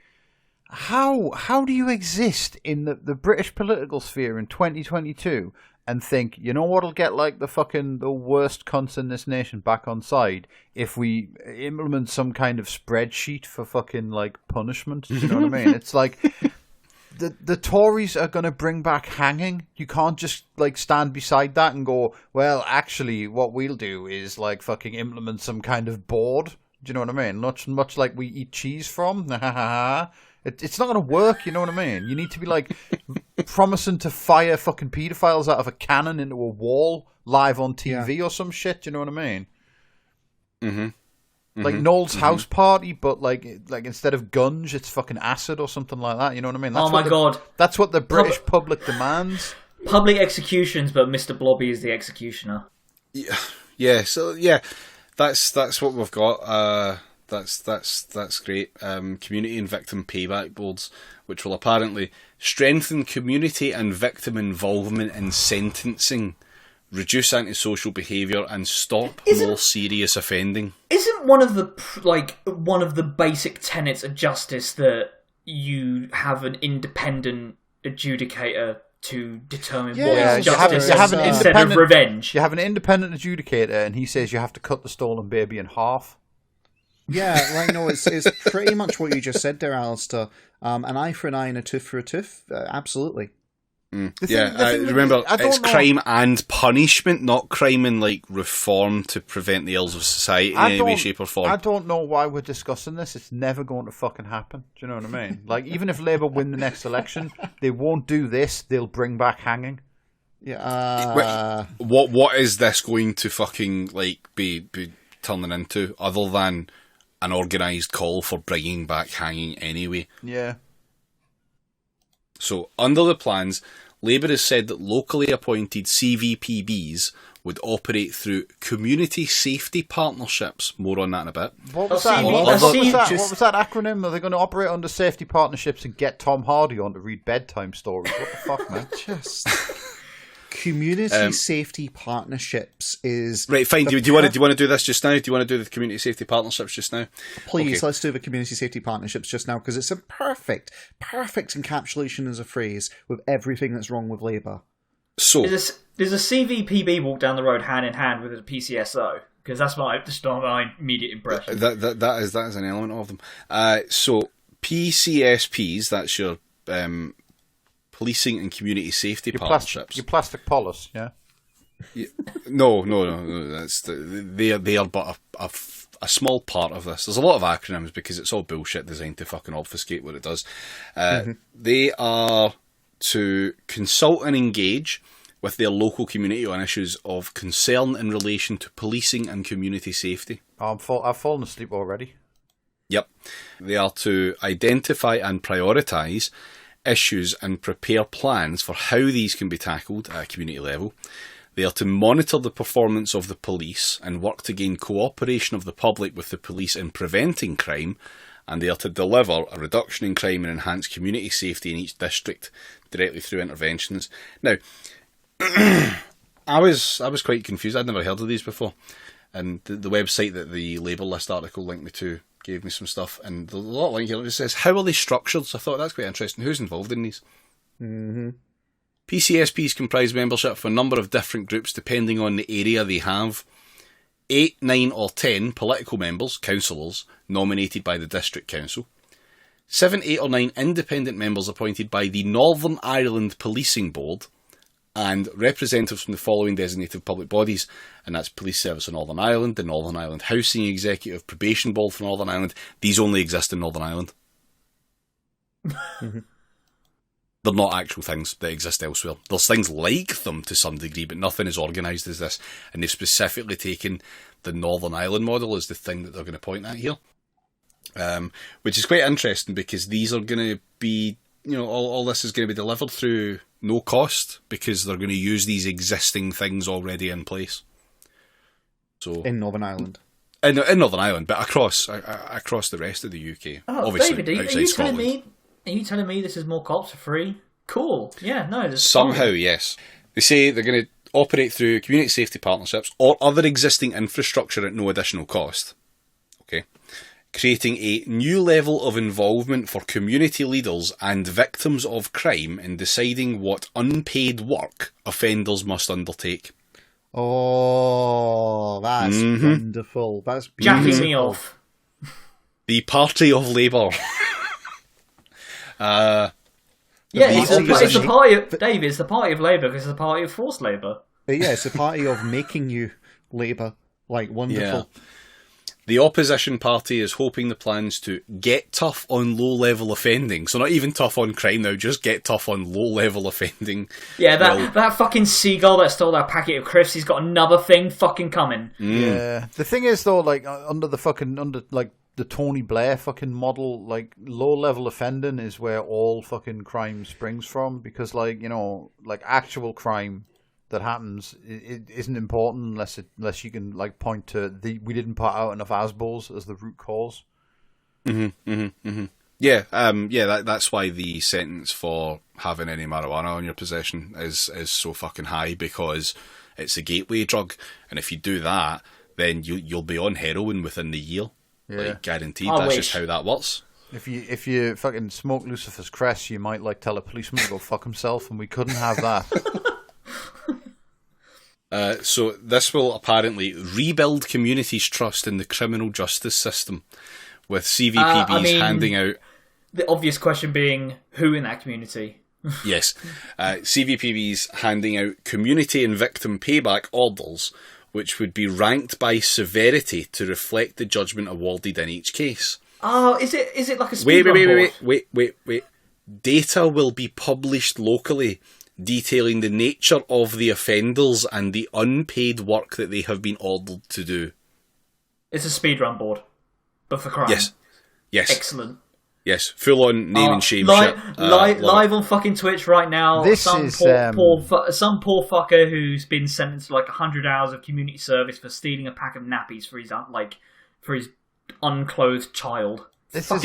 C: how do you exist in the British political sphere in 2022 and think, you know what'll get like the worst cunts in this nation back on side if we implement some kind of spreadsheet for fucking like punishment? Do you know what I mean? It's like the Tories are going to bring back hanging. You can't just like stand beside that and go, well, actually, what we'll do is like fucking implement some kind of board. Do you know what I mean? Much like we eat cheese from. It's not going to work, you know what I mean? You need to be like promising to fire fucking paedophiles out of a cannon into a wall live on TV or some shit. Do you know what I mean? Mm-hmm. Like Noel's house party, but like instead of gunge, it's fucking acid or something like that. You know what I mean? That's
D: God!
C: That's what the British public demands.
D: Public executions, but Mr. Blobby is the executioner.
A: Yeah. So yeah, that's what we've got. That's great. Community and victim payback boards, which will apparently strengthen community and victim involvement in sentencing, reduce antisocial behaviour, and stop more serious offending.
D: Isn't one of the basic tenets of justice that you have an independent adjudicator to determine what is justice instead of revenge?
C: You have an independent adjudicator, and he says you have to cut the stolen baby in half.
B: Yeah, like, no, it's pretty much what you just said there, Alistair. An eye for an eye and a tooth for a tooth. Absolutely.
A: Remember, it's crime and punishment, not crime and like reform to prevent the ills of society in any way, shape or form.
C: I don't know why we're discussing this. It's never going to fucking happen. Do you know what I mean? Like, even if Labour win the next election, they won't do this. They'll bring back hanging.
B: Yeah.
A: What is this going to fucking like be turning into other than an organised call for bringing back hanging anyway?
C: Yeah.
A: So, under the plans, Labour has said that locally appointed CVPBs would operate through community safety partnerships. More on that in a bit.
C: What was that? What was that acronym? Are they going to operate under safety partnerships and get Tom Hardy on to read bedtime stories? What the fuck, man?
B: Just... Community safety partnerships is... Right,
A: fine. Do you want to do this just now? Do you want to do the community safety partnerships just now?
B: Please, let's do the community safety partnerships just now, because it's a perfect encapsulation as a phrase with everything that's wrong with Labour.
A: So
D: there's a CVPB walk down the road hand in hand with a PCSO, because that's my immediate impression.
A: That is an element of them. So PCSPs, that's your... policing and community safety partnerships.
C: Your plastic polis, yeah?
A: No. They are but a small part of this. There's a lot of acronyms because it's all bullshit designed to fucking obfuscate what it does. They are to consult and engage with their local community on issues of concern in relation to policing and community safety.
C: I've fallen asleep already.
A: Yep. They are to identify and prioritise issues and prepare plans for how these can be tackled at a community level. They are to monitor the performance of the police and work to gain cooperation of the public with the police in preventing crime, and they are to deliver a reduction in crime and enhance community safety in each district directly through interventions. Now, I was quite confused. I'd never heard of these before, and the website that the Labour List article linked me to gave me some stuff, and the lot link here just says, how are they structured? So I thought that's quite interesting. Who's involved in these? PCSPs comprise membership of a number of different groups depending on the area they have. 8, 9 or 10 political members, councillors, nominated by the District Council. 7, 8 or 9 independent members appointed by the Northern Ireland Policing Board, and representatives from the following designated public bodies, and that's Police Service of Northern Ireland, the Northern Ireland Housing Executive, Probation Board for Northern Ireland. These only exist in Northern Ireland. They're not actual things that exist elsewhere. There's things like them to some degree, but nothing as organised as this. And they've specifically taken the Northern Ireland model as the thing that they're going to point at here. Which is quite interesting because these are going to be, all this is going to be delivered through no cost because they're going to use these existing things already in place. So
B: in Northern Ireland.
A: In Northern Ireland, but across the rest of the UK.
D: Oh,
A: obviously,
D: David,
A: outside Scotland.
D: Are you telling me this is more cops for free? Cool. Yeah, no.
A: Somehow, yes. They say they're going to operate through community safety partnerships or other existing infrastructure at no additional cost. Okay. Creating a new level of involvement for community leaders and victims of crime in deciding what unpaid work offenders must undertake.
B: Oh, that's wonderful. That's beautiful.
D: Jacking me off.
A: The Party of Labour.
D: It's the party of David. It's the party of Labour because it's the party of forced labour.
B: Yeah, it's the party of making you labour. Like, wonderful.
A: Yeah. The opposition party is hoping the plans to get tough on low-level offending. So not even tough on crime now, just get tough on low-level offending.
D: Yeah, that fucking seagull that stole that packet of crisps, he's got another thing fucking coming.
C: Yeah. The thing is, though, like, under the Tony Blair fucking model, like, low-level offending is where all fucking crime springs from. Because, like, actual crime that happens, it isn't important unless you can like point to we didn't put out enough ASBOs as the root cause.
A: Yeah, that's why the sentence for having any marijuana on your possession is so fucking high, because it's a gateway drug, and if you do that, then you'll be on heroin within the year, like guaranteed. That's just how that works.
C: If you fucking smoke Lucifer's Crest, you might like tell a policeman to go fuck himself, and we couldn't have that.
A: So this will apparently rebuild communities' trust in the criminal justice system, with CVPBs handing out...
D: The obvious question being, who in that community?
A: Yes. CVPBs handing out community and victim payback orders, which would be ranked by severity to reflect the judgment awarded in each case.
D: Oh, is it like a speed
A: Wait. Data will be published locally, detailing the nature of the offenders and the unpaid work that they have been ordered to do.
D: It's a speedrun board, but for crime.
A: Yes.
D: Excellent.
A: Yes, full on name and shame
D: live,
A: shit.
D: Live on fucking Twitch right now. Some poor fucker who's been sentenced to like 100 hours of community service for stealing a pack of nappies for his unclothed child. This is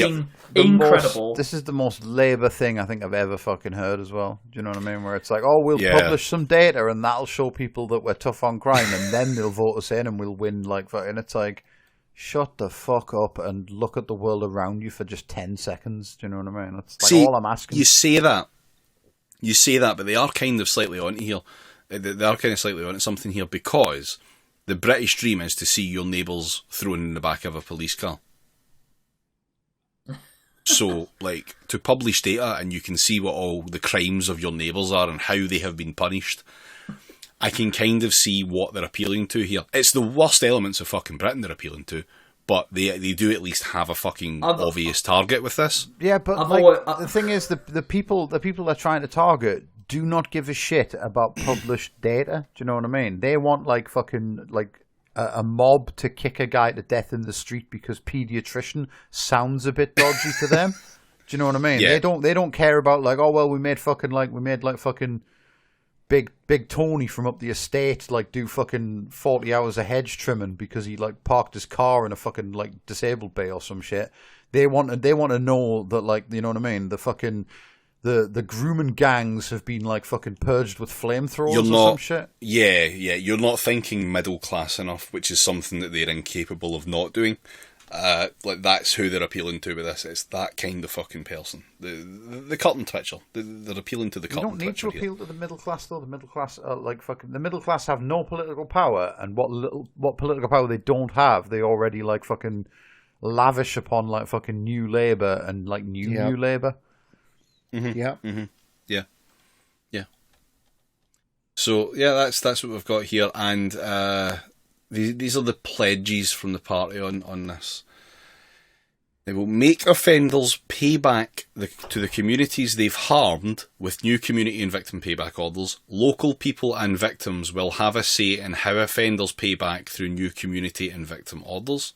D: incredible.
C: This is the most Labour thing I think I've ever fucking heard as well. Do you know what I mean? Where it's like, we'll publish some data and that'll show people that we're tough on crime, and then they'll vote us in and we'll win. And it's like, shut the fuck up and look at the world around you for just 10 seconds. Do you know what I mean? That's all I'm asking.
A: You say that, but they are kind of slightly onto here. They are kind of slightly onto something here, because the British dream is to see your neighbours thrown in the back of a police car. So, like, to publish data and you can see what all the crimes of your neighbours are and how they have been punished, I can kind of see what they're appealing to here. It's the worst elements of fucking Britain they're appealing to, but they do at least have a fucking obvious target with this.
C: Yeah, but the thing is, the people they're trying to target do not give a shit about published data. Do you know what I mean? They want like fucking like a mob to kick a guy to death in the street because paediatrician sounds a bit dodgy to them. Do you know what I mean?
A: Yeah.
C: They don't care about like, we made fucking Big Tony from up the estate like do fucking 40 hours of hedge trimming because he like parked his car in a fucking like disabled bay or some shit. They want to know that, like, you know what I mean, the fucking the grooming gangs have been like fucking purged with flamethrowers or some shit. Yeah,
A: you're not thinking middle class enough, which is something that they're incapable of not doing. Like, that's who they're appealing to with this. It's that kind of fucking person. The curtain twitcher. They're appealing to the curtain twitcher. You don't need to
C: appeal to the middle class, though. The middle class are like fucking. The middle class have no political power, and what political power they don't have, they already like fucking lavish upon like fucking New Labour and like New Labour.
A: Mm-hmm. Yeah. Mm-hmm. Yeah. So that's what we've got here, and these are the pledges from the party on this. They will make offenders pay back to the communities they've harmed with new community and victim payback orders. Local people and victims will have a say in how offenders pay back through new community and victim orders.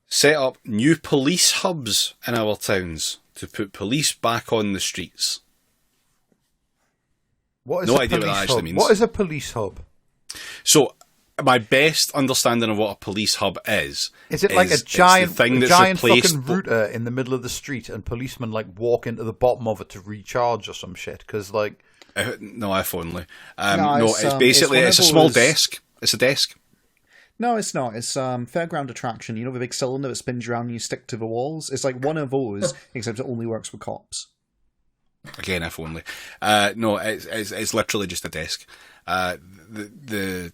A: Set up new police hubs in our towns to put police back on the streets.
C: What is
A: no idea what that actually means.
C: What is a police hub?
A: So, my best understanding of what a police hub is
C: it like a giant
A: replaced
C: fucking router in the middle of the street, and policemen like walk into the bottom of it to recharge or some shit? Because like,
A: no, if only.
B: It's
A: basically it's a small desk. It's a desk.
B: No, it's not. It's fairground attraction. You know the big cylinder that spins around and you stick to the walls? It's like one of those, except it only works with cops.
A: Again, if only. No, it's literally just a desk. The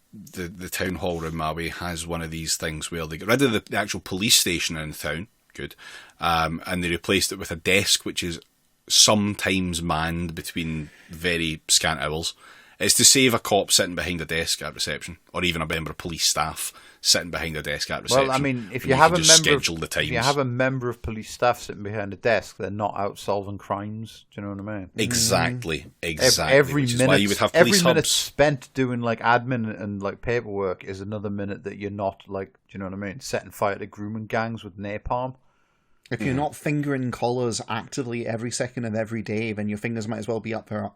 A: town hall round my way has one of these things where they get rid of the actual police station in the town. Good. And they replaced it with a desk which is sometimes manned between very scant hours. It's to save a cop sitting behind a desk at reception, or even a member of police staff sitting behind a desk at reception.
C: Well, I mean, if you have a member of police staff sitting behind a desk, they're not out solving crimes. Do you know what I mean?
A: Exactly.
C: Every
A: which
C: minute,
A: is why you would have police
C: minute
A: hubs.
C: spent doing like admin and like paperwork is another minute that you're not like, do you know what I mean? Setting fire to grooming gangs with napalm.
B: If you're not fingering collars actively every second of every day, then your fingers might as well be up your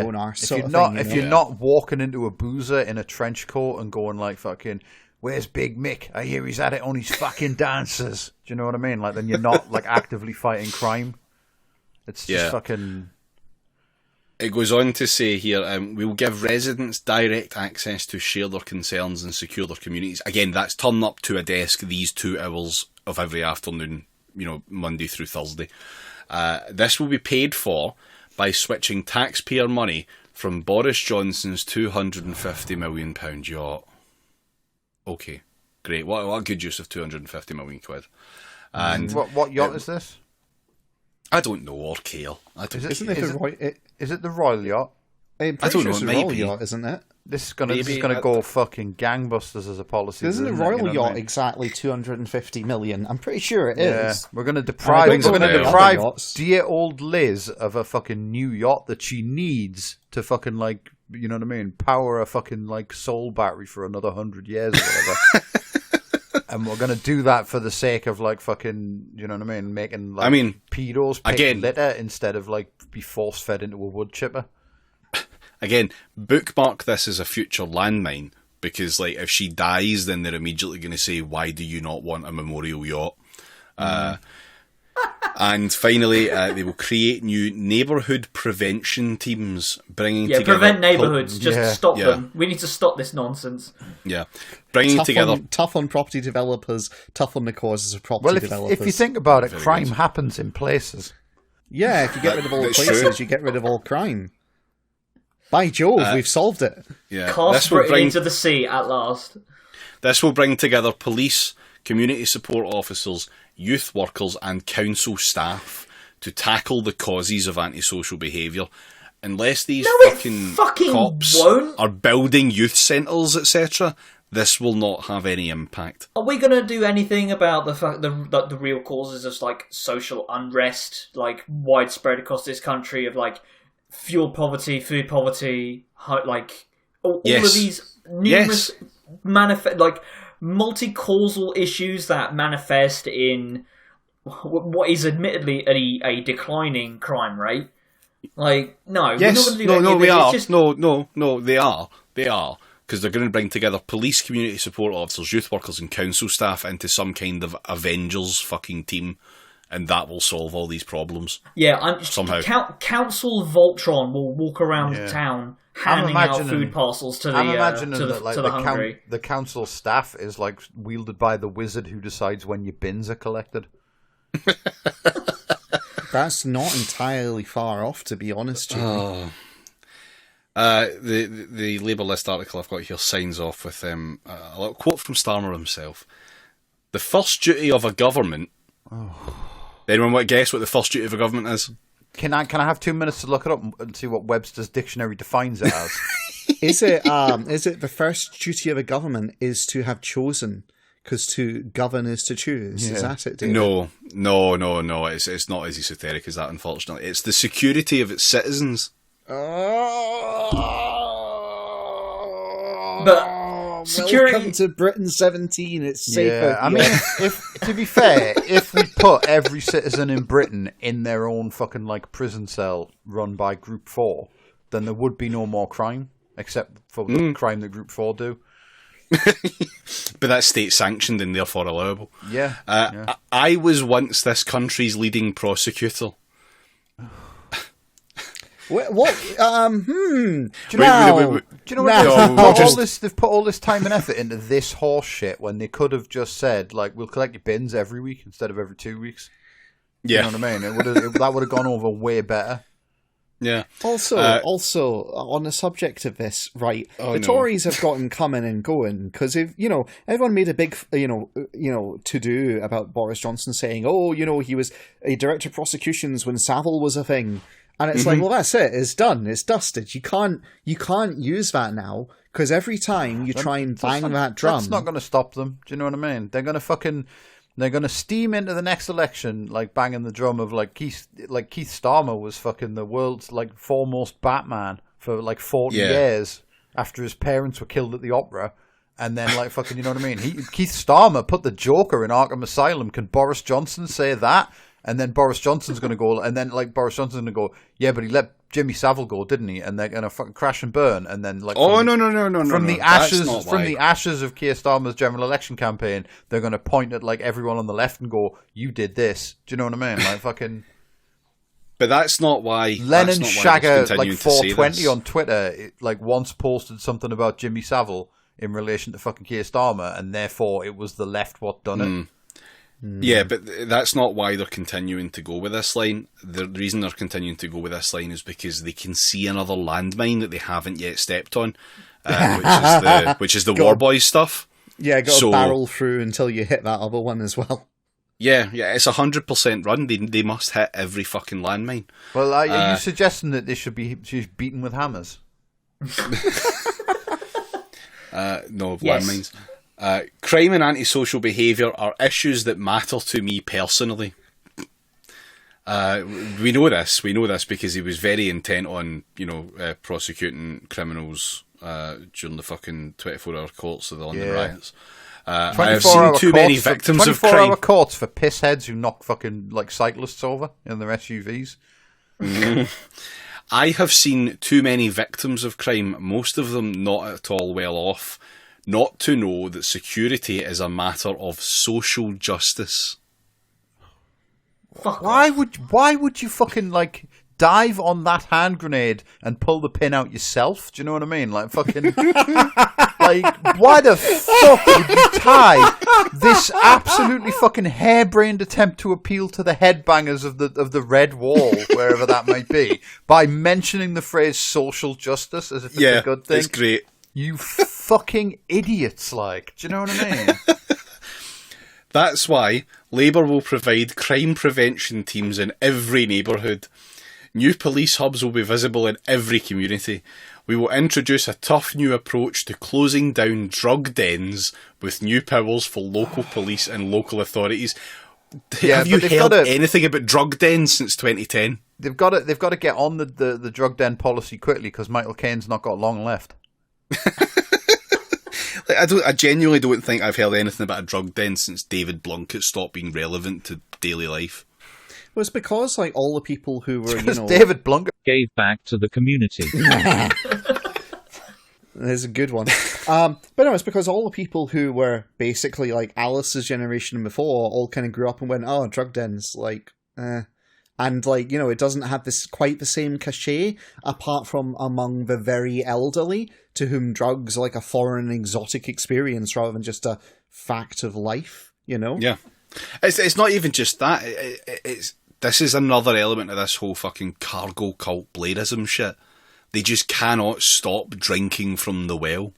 B: own arse.
C: If you're not walking into a boozer in a trench coat and going like fucking, where's Big Mick? I hear he's at it on his fucking dances. Do you know what I mean? Like, then you're not like actively fighting crime. It's just fucking.
A: It goes on to say here, we will give residents direct access to share their concerns and secure their communities. Again, that's turn up to a desk these 2 hours of every afternoon. Monday through Thursday. This will be paid for by switching taxpayer money from Boris Johnson's £250 million yacht. Okay, great. What a good use of 250 million quid. And
C: what yacht is this?
A: I don't know or care.
C: Is it the Royal Yacht?
B: I don't know. It's a Royal Yacht, isn't it?
C: This is gonna go fucking gangbusters as a policy.
B: Isn't a Royal Yacht exactly 250 million? I'm pretty sure it is.
C: We're gonna deprive dear old Liz of a fucking new yacht that she needs to fucking like, you know what I mean, power a fucking like soul battery for another 100 years or whatever. And we're gonna do that for the sake of like fucking, you know what I mean, making like pedos pick litter instead of like be force fed into a wood chipper.
A: Again, bookmark this as a future landmine, because like if she dies, then they're immediately going to say, "Why do you not want a memorial yacht?" And finally, they will create new neighbourhood prevention teams, bringing together
D: prevent neighbourhoods. Stop them. We need to stop this nonsense.
A: Yeah, bringing together
B: tough on property developers, tough on the causes of property developers.
C: If you think about it, crime happens in places.
B: Yeah, if you get rid of all places, you get rid of all crime. By Jove, we've solved it.
D: Yeah, cast Britain into the sea at last.
A: This will bring together police, community support officers, youth workers and council staff to tackle the causes of antisocial behaviour. Unless these fucking cops are building youth centres, etc., this will not have any impact.
D: Are we going to do anything about the fact that the real causes of like social unrest, like widespread across this country, of like fuel poverty, food poverty, like all of these numerous multi-causal issues that manifest in what is admittedly a declining crime rate? Like, no, we're not going to do that.
A: We are. Just... No, they are. They are. Because they're going to bring together police, community support officers, youth workers and council staff into some kind of Avengers fucking team. And that will solve all these problems. Yeah, somehow.
D: Council Voltron will walk around town handing out food parcels to the hungry.
C: The council staff is like wielded by the wizard who decides when your bins are collected.
B: That's not entirely far off, to be honest.
A: The Labour List article I've got here signs off with a little quote from Starmer himself. The first duty of a government. Anyone want to guess what the first duty of a government is?
C: Can I have 2 minutes to look it up and see what Webster's dictionary defines it as?
B: Is it the first duty of a government is to have chosen Because to govern is to choose. Is that it, David?
A: No. It's not as esoteric as that, unfortunately. It's the security of its citizens.
D: But security...
B: Welcome to Britain 17. It's safer.
C: Yeah, I mean, to be fair, if we put every citizen in Britain in their own fucking like prison cell run by Group 4, then there would be no more crime, except for the crime that Group 4 do.
A: But that's state sanctioned and therefore allowable.
C: Yeah.
A: I was once this country's leading prosecutor.
B: What?
C: Do you know what? They've put all this time and effort into this horse shit when they could have just said, like, we'll collect your bins every week instead of every 2 weeks.
A: Yeah.
C: You know what I mean? That would have gone over way better.
A: Yeah.
B: Also, on the subject of this, right? The Tories have gotten coming and going because if everyone made a big to do about Boris Johnson saying, he was a director of prosecutions when Savile was a thing, and it's like, well, that's it. It's done. It's dusted. You can't use that now because every time you try and bang that drum,
C: that's not going to stop them. Do you know what I mean? They're going to steam into the next election like banging the drum of Keith Starmer was fucking the world's like foremost Batman for like 40 years after his parents were killed at the opera, and then like fucking, you know what I mean? Keith Starmer put the Joker in Arkham Asylum. Can Boris Johnson say that? And then Boris Johnson's going to go, and then like Boris Johnson's going to go, yeah, but he let Jimmy Savile go, didn't he? And they're going to fucking crash and burn, and then like
A: no.
C: From the ashes of Keir Starmer's general election campaign, they're going to point at like everyone on the left and go, "You did this." Do you know what I mean? Like fucking.
A: But that's not why
C: Lennon Shagger like 420 on Twitter like once posted something about Jimmy Savile in relation to fucking Keir Starmer, and therefore it was the left what done it.
A: Yeah, but that's not why they're continuing to go with this line. The reason they're continuing to go with this line is because they can see another landmine that they haven't yet stepped on, which is the War Boys stuff.
B: Yeah, got to barrel through until you hit that other one as well.
A: Yeah, it's 100% run. They must hit every fucking landmine.
C: Well, are you suggesting that they should be beaten with hammers?
A: No, landmines. Crime and antisocial behaviour are issues that matter to me personally. We know this because he was very intent on, prosecuting criminals during the fucking 24-hour courts of the London riots. I have seen too many victims of crime.
C: 24-hour courts for pissheads who knock fucking like cyclists over in their SUVs.
A: I have seen too many victims of crime, most of them not at all well off, not to know that security is a matter of social justice.
C: Fuck. Why would you fucking like dive on that hand grenade and pull the pin out yourself? Do you know what I mean? Like fucking like why the fuck would you tie this absolutely fucking harebrained attempt to appeal to the headbangers of the red wall, wherever that might be, by mentioning the phrase social justice as if it's a good thing?
A: It's great.
C: You fucking idiots, like. Do you know what I mean?
A: That's why Labour will provide crime prevention teams in every neighbourhood. New police hubs will be visible in every community. We will introduce a tough new approach to closing down drug dens with new powers for local police and local authorities. Have you heard anything about drug dens since 2010?
C: They've got to get on the drug den policy quickly because Michael Caine's not got long left.
A: I genuinely don't think I've heard anything about a drug den since David Blunkett stopped being relevant to daily life.
B: Well, it's because like all the people who were,
C: David Blunkett
E: gave back to the community.
B: There's a good one. But no, it's because all the people who were basically like Alice's generation before all kind of grew up and went, oh, drug dens, like, and like, it doesn't have this quite the same cachet apart from among the very elderly to whom drugs are like a foreign exotic experience rather than just a fact of life,
A: Yeah. It's not even just that. This is another element of this whole fucking cargo cult Blairism shit. They just cannot stop drinking from the well.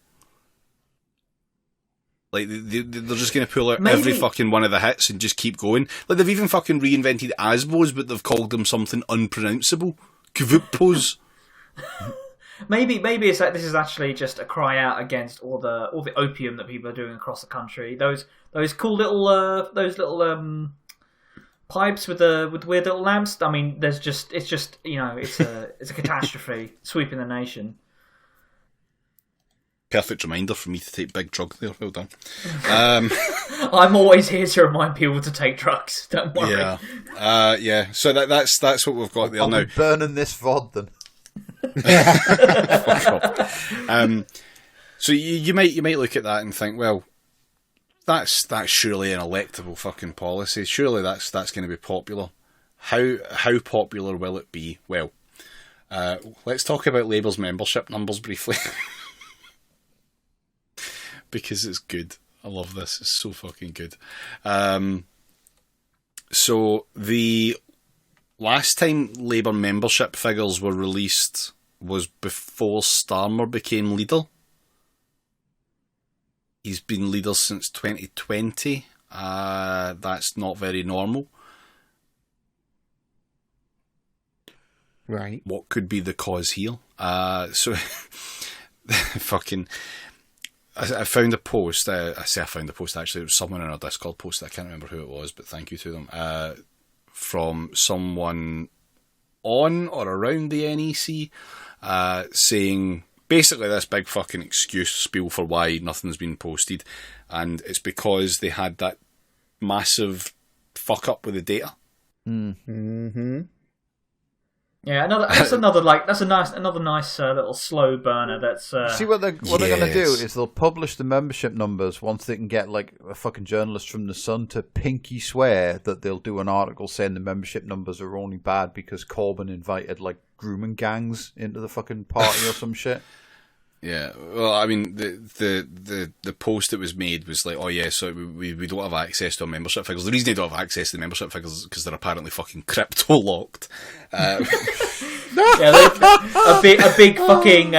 A: Like, they're just going to pull out every fucking one of the hits and just keep going. Like, they've even fucking reinvented Asbos, but they've called them something unpronounceable. Kvupos.
D: maybe it's like this is actually just a cry out against all the opium that people are doing across the country. Those cool little pipes with weird little lamps. I mean, it's just it's a catastrophe sweeping the nation.
A: Perfect reminder for me to take big drug there. Well done.
D: I'm always here to remind people to take drugs. Don't worry.
A: Yeah. So that's what we've got there now.
C: Burning this VOD then.
A: So you might look at that and think, well, that's surely an electable fucking policy. Surely that's going to be popular. How popular will it be? Well, let's talk about Labour's membership numbers briefly. Because it's good. I love this. It's so fucking good. So the last time Labour membership figures were released was before Starmer became leader. He's been leader since 2020. That's not very normal.
B: Right.
A: What could be the cause here? So fucking... I found a post. I found a post actually. It was someone in our Discord post. I can't remember who it was, but thank you to them. From someone on or around the NEC, saying basically this big fucking excuse spiel for why nothing's been posted, and it's because they had that massive fuck up with the data.
B: Mm-hmm.
D: Yeah, that's a nice little slow burner. That's
C: see what they're going to do is they'll publish the membership numbers once they can get like a fucking journalist from the Sun to pinky swear that they'll do an article saying the membership numbers are only bad because Corbyn invited like grooming gangs into the fucking party or some shit.
A: Yeah, well, I mean, the post that was made was like, oh yeah, so we don't have access to our membership figures. The reason they don't have access to the membership figures is because they're apparently fucking crypto locked.
D: Yeah, a big fucking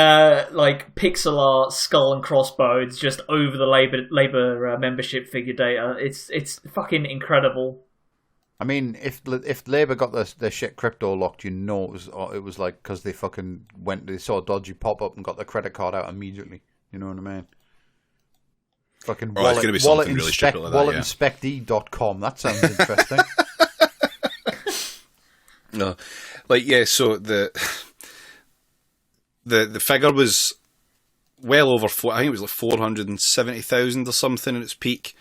D: like pixel art skull and crossbones just over the Labour membership figure data. It's fucking incredible.
C: I mean, if Labour got their shit crypto locked, it was like because they saw a dodgy pop up and got their credit card out immediately. You know what I mean? Fucking wallet inspectee.com. That sounds interesting.
A: No, like yeah. So the figure was well over I think it was like 470,000 or something at its peak,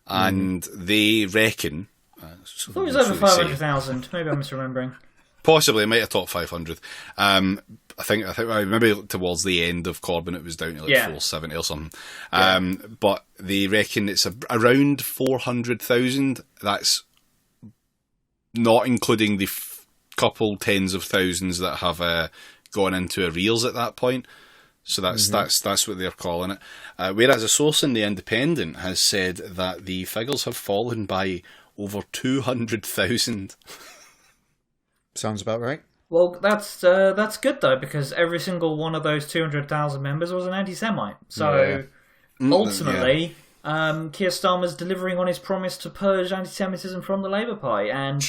A: and they reckon.
D: I thought it was over 500,000. Maybe I'm misremembering.
A: Possibly, it might have topped 500. I think maybe towards the end of Corbyn it was down to like 470 or something. But they reckon it's around 400,000. That's not including the couple tens of thousands that have gone into arrears at that point. So that's what they're calling it. Whereas a source in The Independent has said that the figures have fallen by over 200,000.
B: Sounds about right.
D: Well, that's good though, because every single one of those 200,000 members was an anti-Semite. So ultimately, Keir Starmer's delivering on his promise to purge anti-Semitism from the Labour Party, and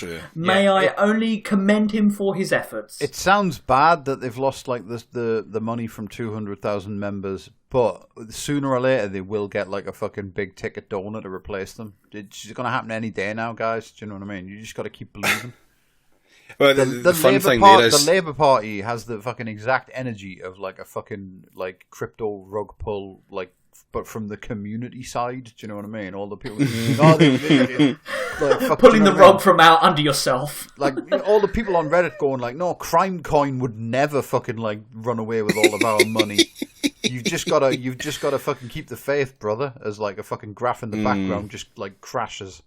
D: I only commend him for his efforts.
C: It sounds bad that they've lost like the money from 200,000 members, but sooner or later they will get like a fucking big ticket donor to replace them. It's going to happen any day now, guys. Do you know what I mean? You just got to keep believing.
A: Well, the fun thing there is
C: the Labour Party has the fucking exact energy of like a fucking like crypto rug pull, like, but from the community side. Do you know what I mean? All the people like,
D: pulling the rug from out under yourself.
C: Like all the people on Reddit going like, no, Crime Coin would never fucking like run away with all of our money. You've just gotta fucking keep the faith, brother. As like a fucking graph in the background just like crashes.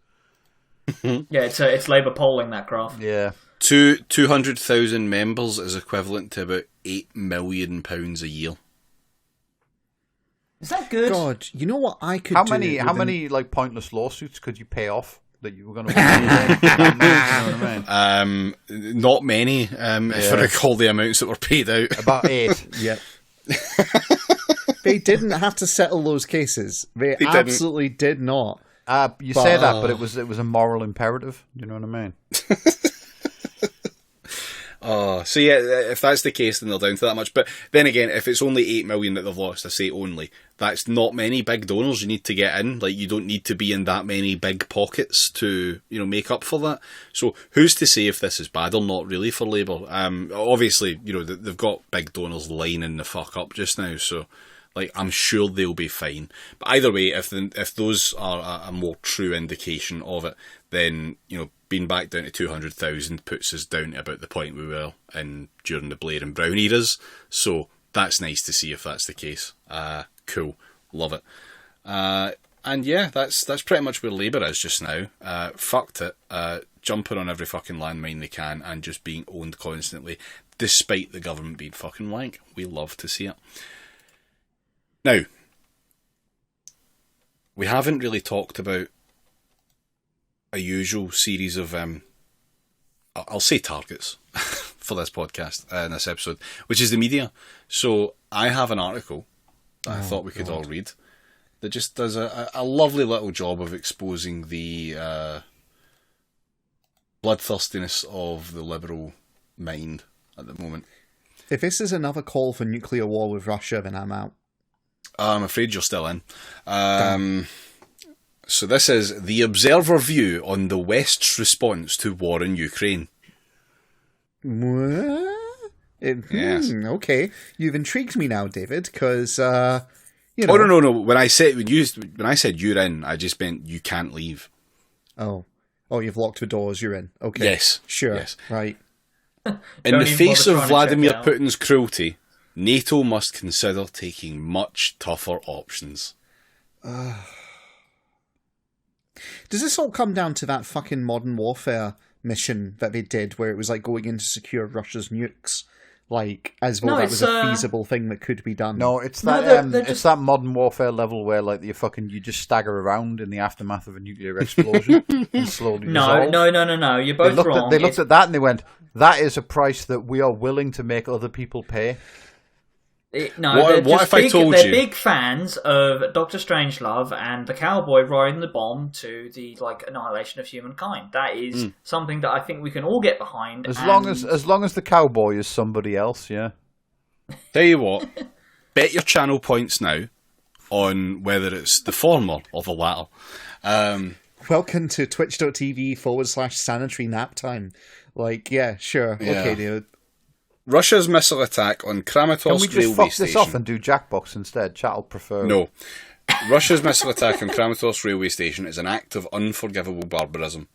D: Yeah, it's Labour polling that graph.
C: Yeah.
A: 200,000 members is equivalent to about £8 million a year.
D: Is that good?
B: God, you know what I could
C: How
B: do?
C: How many like pointless lawsuits could you pay off that you were going to win? You know what I mean?
A: Not many, if I recall the amounts that were paid out.
C: About 8.
B: Yeah. They didn't have to settle those cases. They absolutely did not.
C: You say that, but it was a moral imperative. Do you know what I mean?
A: So yeah, if that's the case, then they're down to that much. But then again, if it's only 8 million that they've lost, I say only, that's not many big donors you need to get in. Like, you don't need to be in that many big pockets to, make up for that. So who's to say if this is bad or not really for Labour? Obviously, they've got big donors lining the fuck up just now, so like, I'm sure they'll be fine. But either way, if those are a more true indication of it, then, being back down to 200,000 puts us down to about the point we were in during the Blair and Brown eras. So that's nice to see if that's the case. Cool. Love it. And yeah, that's pretty much where Labour is just now. Fucked it. Jumping on every fucking landmine they can and just being owned constantly, despite the government being fucking wank. We love to see it. Now, we haven't really talked about a usual series of, I'll say targets for this podcast, in this episode, which is the media. So I have an article that I thought we could all read that just does a lovely little job of exposing the bloodthirstiness of the liberal mind at the moment.
B: If this is another call for nuclear war with Russia, then I'm out.
A: I'm afraid you're still in. So this is the Observer view on the West's response to war in Ukraine.
B: What?
A: Yes.
B: Okay, you've intrigued me now, David, because
A: Oh no! When I said you're in, I just meant you can't leave.
B: Oh, you've locked the doors. You're in. Okay.
A: Yes.
B: Sure.
A: Yes.
B: Right.
A: In the face of Vladimir Putin's cruelty, NATO must consider taking much tougher options.
B: Does this all come down to that fucking Modern Warfare mission that they did, where it was like going in to secure Russia's nukes, like as though that was a feasible thing that could be done?
C: No, it's that it's that Modern Warfare level where like you just stagger around in the aftermath of a nuclear explosion and slowly dissolve.
D: No. You're both wrong.
C: They looked at that and they went, "That is a price that we are willing to make other people pay."
A: What if I told you?
D: They're big fans of Dr. Strangelove and the cowboy riding the bomb to the annihilation of humankind. That is something that I think we can all get behind.
C: As long as the cowboy is somebody else, yeah.
A: Tell you what, bet your channel points now on whether it's the former or the latter.
B: Welcome to twitch.tv/sanitary nap time. Yeah, sure. Yeah. Okay, dude.
A: Russia's missile attack on Kramatorsk railway station.
C: Can we just fuck this off and do Jackbox instead? Chat'll prefer.
A: No. Russia's missile attack on Kramatorsk railway station is an act of unforgivable barbarism.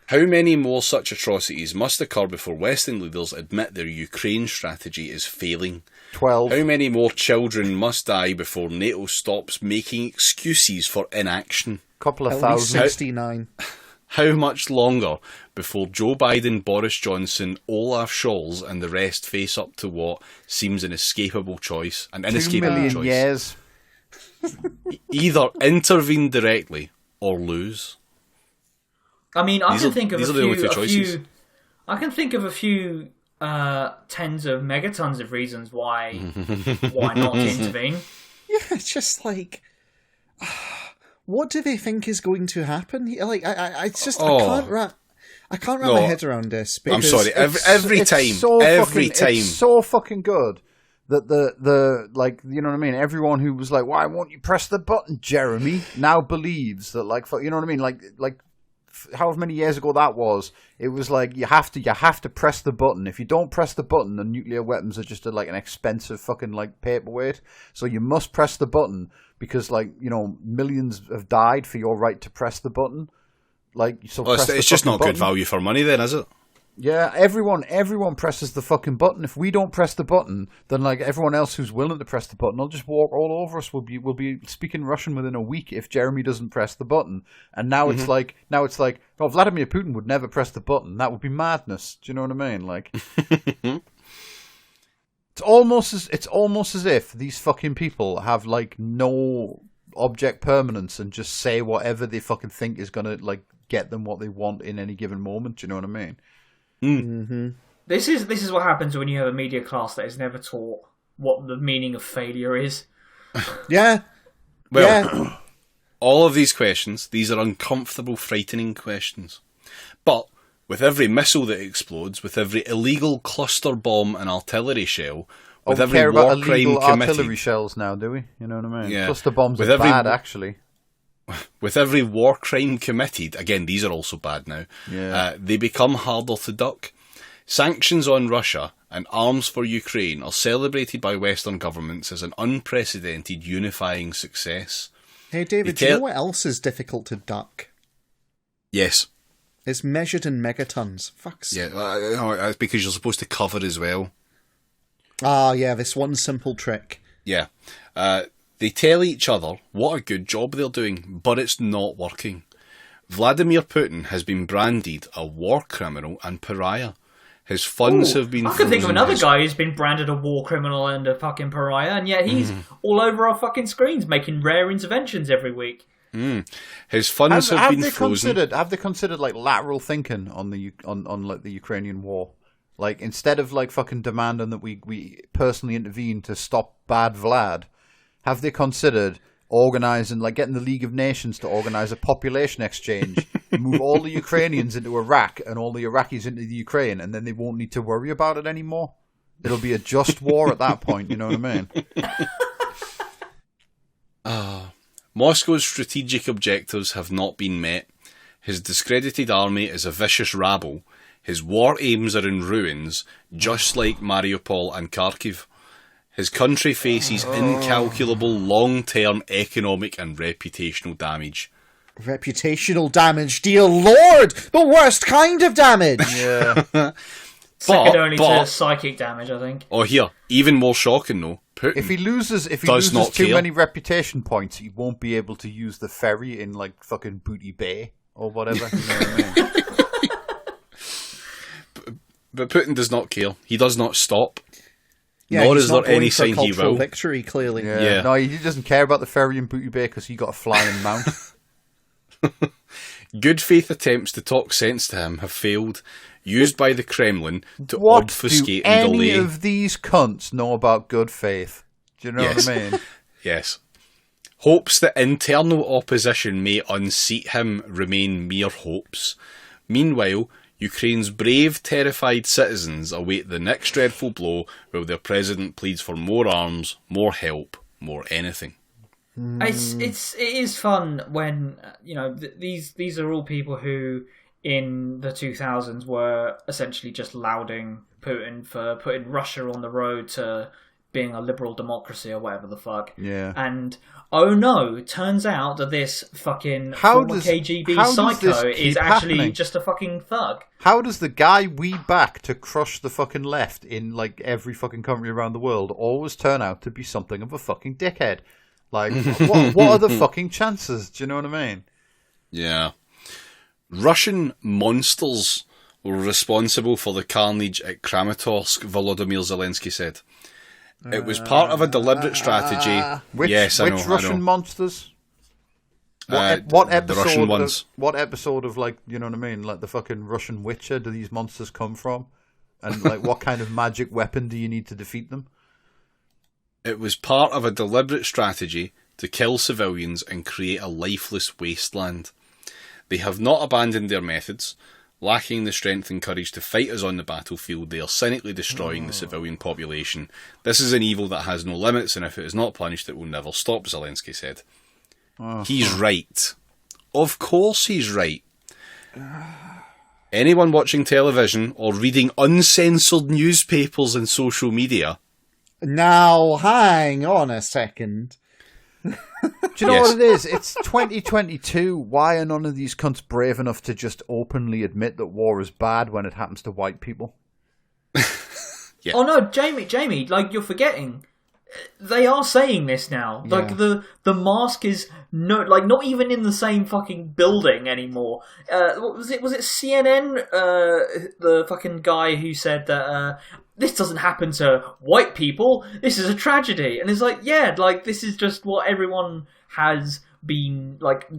A: How many more such atrocities must occur before Western leaders admit their Ukraine strategy is failing?
C: 12.
A: How many more children must die before NATO stops making excuses for inaction?
C: Couple of
B: At
C: thousand.
B: least 69.
A: How much longer before Joe Biden, Boris Johnson, Olaf Scholz and the rest face up to what seems an inescapable choice? An
C: 2
A: inescapable
C: million
A: choice.
C: years.
A: Either intervene directly or lose.
D: I mean, I can think of
A: these are the only two choices.
D: I can think of a few tens of megatons of reasons why not intervene.
B: Yeah, it's just like, what do they think is going to happen? I can't wrap my head around this.
A: I'm sorry. Every time,
C: it's so fucking good that the you know what I mean. Everyone who was like, "Why won't you press the button, Jeremy?" now believes that, you know what I mean. Like however many years ago that was, it was like you have to press the button. If you don't press the button, the nuclear weapons are just an expensive fucking paperweight. So you must press the button because millions have died for your right to press the button.
A: It's just not good value for money, then, is it?
C: Yeah, everyone presses the fucking button. If we don't press the button, then everyone else who's willing to press the button will just walk all over us. We'll be speaking Russian within a week if Jeremy doesn't press the button. And now it's like, oh, Vladimir Putin would never press the button. That would be madness. Do you know what I mean? It's almost as if these fucking people have no object permanence and just say whatever they fucking think is gonna get them what they want in any given moment. Do you know what I mean?
B: Mm-hmm.
D: This is what happens when you have a media class that is never taught what the meaning of failure is.
B: Yeah.
A: All of these questions, these are uncomfortable, frightening questions. But with every missile that explodes, with every illegal cluster bomb and artillery shell, with every
C: care
A: war
C: about
A: crime
C: illegal
A: committed.
C: artillery shells now, do we? You know what I mean?
A: Yeah.
C: Cluster bombs
A: With
C: are
A: every-
C: bad, actually.
A: With every war crime committed, again, these are also bad now, they become harder to duck. Sanctions on Russia and arms for Ukraine are celebrated by Western governments as an unprecedented unifying success.
B: Hey, David, do you know what else is difficult to duck?
A: Yes.
B: It's measured in megatons. Fuck's
A: Yeah, that's because you're supposed to cover as well.
B: Ah, yeah, this one simple trick.
A: Yeah. They tell each other what a good job they're doing, but it's not working. Vladimir Putin has been branded a war criminal and pariah. His funds have been
D: I can think of
A: frozen.
D: another guy who's been branded a war criminal and a fucking pariah, and yet he's all over our fucking screens making rare interventions every week.
A: His funds have been
C: they
A: frozen.
C: Have they considered like lateral thinking on the like the Ukrainian war? Like instead of like fucking demanding that we personally intervene to stop bad Vlad, have they considered organising, like getting the League of Nations to organise a population exchange, move all the Ukrainians into Iraq and all the Iraqis into the Ukraine, and then they won't need to worry about it anymore? It'll be a just war at that point, you know what I mean?
A: Moscow's strategic objectives have not been met. His discredited army is a vicious rabble. His war aims are in ruins, just like Mariupol and Kharkiv. His country faces incalculable long-term economic and reputational damage.
B: Reputational damage, dear lord! The worst kind of damage!
C: Yeah.
D: Second only to psychic damage, I think.
A: Oh, here, even more shocking though, Putin
C: If he loses
A: not
C: too
A: care.
C: many reputation points, he won't be able to use the ferry in like fucking Booty Bay or whatever. You know what I mean?
A: But Putin does not care. He does not stop.
B: Yeah,
A: Nor
B: he's
A: is
B: not
A: there any
B: going for
A: sign he
B: cultural
A: will.
B: victory, clearly.
A: Yeah.
C: No, he doesn't care about the ferry in Booty Bay because he got a flying mount.
A: Good faith attempts to talk sense to him have failed, used by the Kremlin to
C: What
A: obfuscate
C: do
A: and
C: any
A: delay.
C: of these cunts know about good faith? Do you know
A: Yes.
C: what I mean?
A: Yes. Hopes that internal opposition may unseat him remain mere hopes. Meanwhile, Ukraine's brave, terrified citizens await the next dreadful blow while their president pleads for more arms, more help, more anything.
D: It is fun when these are all people who in the 2000s were essentially just lauding Putin for putting Russia on the road to being a liberal democracy or whatever the fuck.
C: Yeah.
D: And oh no, turns out that this fucking former KGB psycho is actually just a fucking thug.
C: How does the guy we back to crush the fucking left in like every fucking country around the world always turn out to be something of a fucking dickhead? Like, what are the fucking chances? Do you know what I mean?
A: Yeah. Russian monsters were responsible for the carnage at Kramatorsk, Volodymyr Zelensky said. It was part of a deliberate strategy.
C: Which Russian monsters? What episode?
A: The Russian ones.
C: What episode of like, you know what I mean? Like the fucking Russian Witcher do these monsters come from? And like, what kind of magic weapon do you need to defeat them?
A: It was part of a deliberate strategy to kill civilians and create a lifeless wasteland. They have not abandoned their methods. Lacking the strength and courage to fight us on the battlefield, they are cynically destroying the civilian population. This is an evil that has no limits, and if it is not punished, it will never stop, Zelensky said. He's right. Of course he's right. Anyone watching television or reading uncensored newspapers and social media...
B: Now, hang on a second.
C: Do you know what it is? It's 2022. Why are none of these cunts brave enough to just openly admit that war is bad when it happens to white people?
A: Yeah.
D: Oh no, Jamie, like you're forgetting. They are saying this now.
B: Yeah.
D: Like the mask is not even in the same fucking building anymore. What was it? Was it CNN? The fucking guy who said that this doesn't happen to white people. This is a tragedy. And it's like, yeah, like this is just what everyone has been like,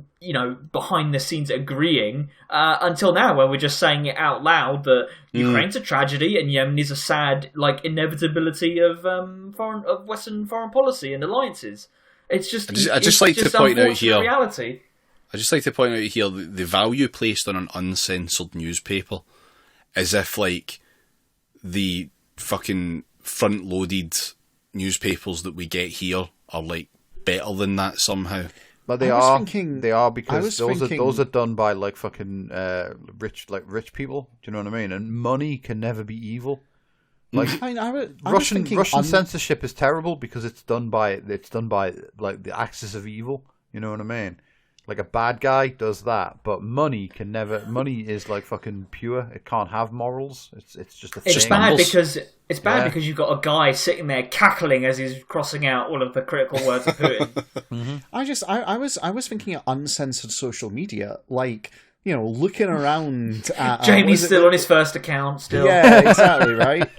D: behind the scenes agreeing until now, where we're just saying it out loud that Ukraine's a tragedy and Yemen is a sad like inevitability of Western foreign policy and alliances. It's just
A: I just like to point out here
D: reality.
A: I just like to point out here the value placed on an uncensored newspaper. as if like the fucking front-loaded newspapers that we get here are like better than that somehow.
C: But they are because those are done by like fucking rich people. Do you know what I mean? And money can never be evil. Like Russian censorship is terrible because it's done by like the axis of evil. You know what I mean? Like a bad guy does that, but money is like fucking pure. It can't have morals. It's just a thing.
D: It's bad because you've got a guy sitting there cackling as he's crossing out all of the critical words of Putin.
B: Mm-hmm. I was thinking of uncensored social media, like, you know, looking around at
D: Jamie's still on his first account still.
B: Yeah, exactly, right?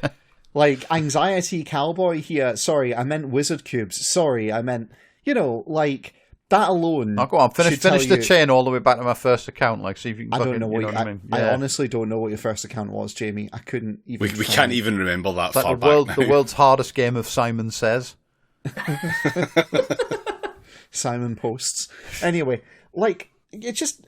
B: Like Anxiety Cowboy here. Sorry, I meant Wizard Cubes. Sorry, I meant, you know, like that alone.
C: Oh, go on, finish the chain all the way back to my first account. Like, see if you can.
B: I don't know what
C: I mean.
B: I honestly don't know what your first account was, Jamie. I couldn't even.
A: We can't even remember that
C: far back now. The world's hardest game of Simon Says.
B: Simon posts. Anyway, like it just.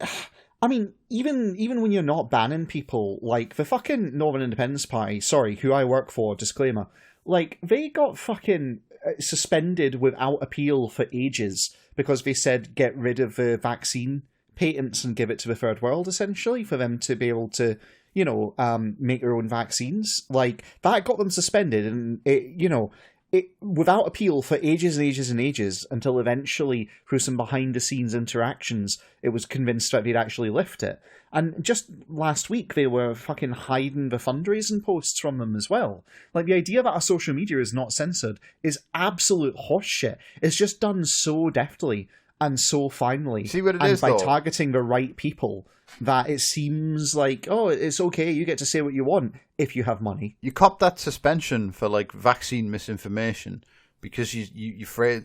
B: I mean, even when you're not banning people, like the fucking Northern Independence Party, sorry, who I work for, disclaimer, like they got fucking suspended without appeal for ages because they said get rid of the vaccine patents and give it to the third world, essentially, for them to be able to, you know, make their own vaccines. Like, that got them suspended, and it without appeal for ages and ages and ages, until eventually, through some behind-the-scenes interactions, it was convinced that they'd actually lift it. And just last week, they were fucking hiding the fundraising posts from them as well. Like, the idea that our social media is not censored is absolute horseshit. It's just done so deftly and so finely.
C: See what it
B: and
C: is,
B: by
C: though?
B: targeting the right people, that it seems like, oh, it's okay, you get to say what you want if you have money.
C: You cop that suspension for like vaccine misinformation because you phrase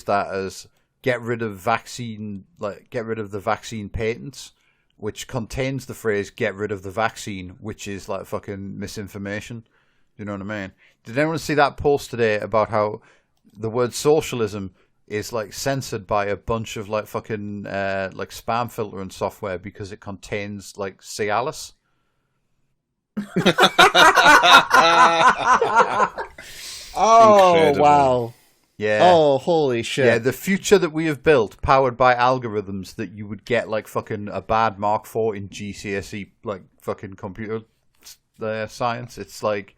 C: that as get rid of the vaccine patents, which contains the phrase get rid of the vaccine, which is like fucking misinformation. You know what I mean? Did anyone see that post today about how the word socialism is like censored by a bunch of like fucking like spam filtering software because it contains like Cialis?
B: Oh,
A: incredible.
B: Wow.
C: Yeah.
B: Oh, holy shit.
C: Yeah, the future that we have built, powered by algorithms that you would get like fucking a bad mark for in GCSE, like fucking computer science. It's like,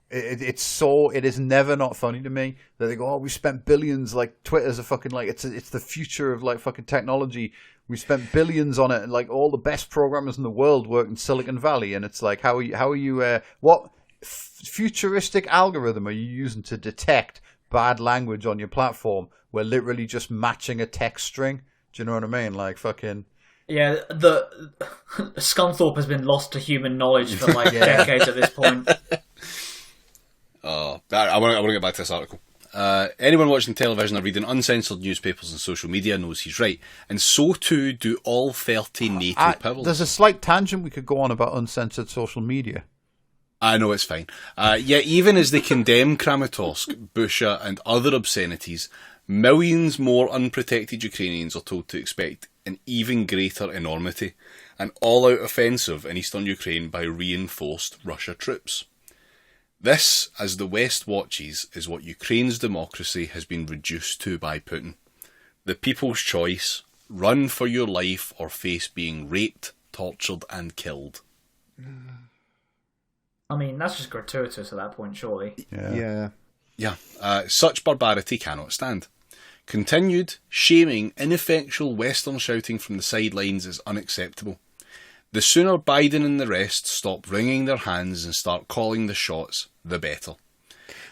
C: it is never not funny to me that they go, oh, we spent billions, like Twitter's a fucking, like, it's the future of like fucking technology. We spent billions on it, and like all the best programmers in the world work in Silicon Valley. And it's like, how are you, what futuristic algorithm are you using to detect bad language on your platform? We're literally just matching a text string. Do you know what I mean? Like fucking.
D: Yeah, the Scunthorpe has been lost to human knowledge for like decades at this point.
A: I want to get back to this article. Anyone watching television or reading uncensored newspapers and social media knows he's right, and so too do all 30 NATO powers.
C: There's a slight tangent we could go on about uncensored social media.
A: I know, it's fine. Yet even as they condemn Kramatorsk, Busha and other obscenities, millions more unprotected Ukrainians are told to expect an even greater enormity, an all-out offensive in eastern Ukraine by reinforced Russia troops. This, as the West watches, is what Ukraine's democracy has been reduced to by Putin. The people's choice: run for your life or face being raped, tortured and killed.
D: I mean, that's just gratuitous at that point, surely.
B: Yeah.
A: Such barbarity cannot stand. Continued, shaming, ineffectual Western shouting from the sidelines is unacceptable. The sooner Biden and the rest stop wringing their hands and start calling the shots, the better.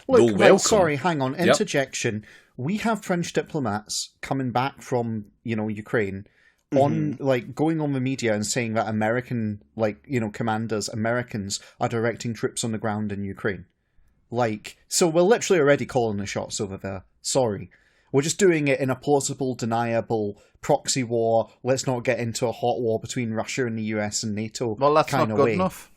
B: Look, sorry, hang on, interjection. Yep. We have French diplomats coming back from, Ukraine, on going on the media and saying that American, commanders, Americans are directing troops on the ground in Ukraine. So we're literally already calling the shots over there. Sorry. We're just doing it in a plausible, deniable proxy war. Let's not get into a hot war between Russia and the US and NATO.
C: Well, that's not good enough.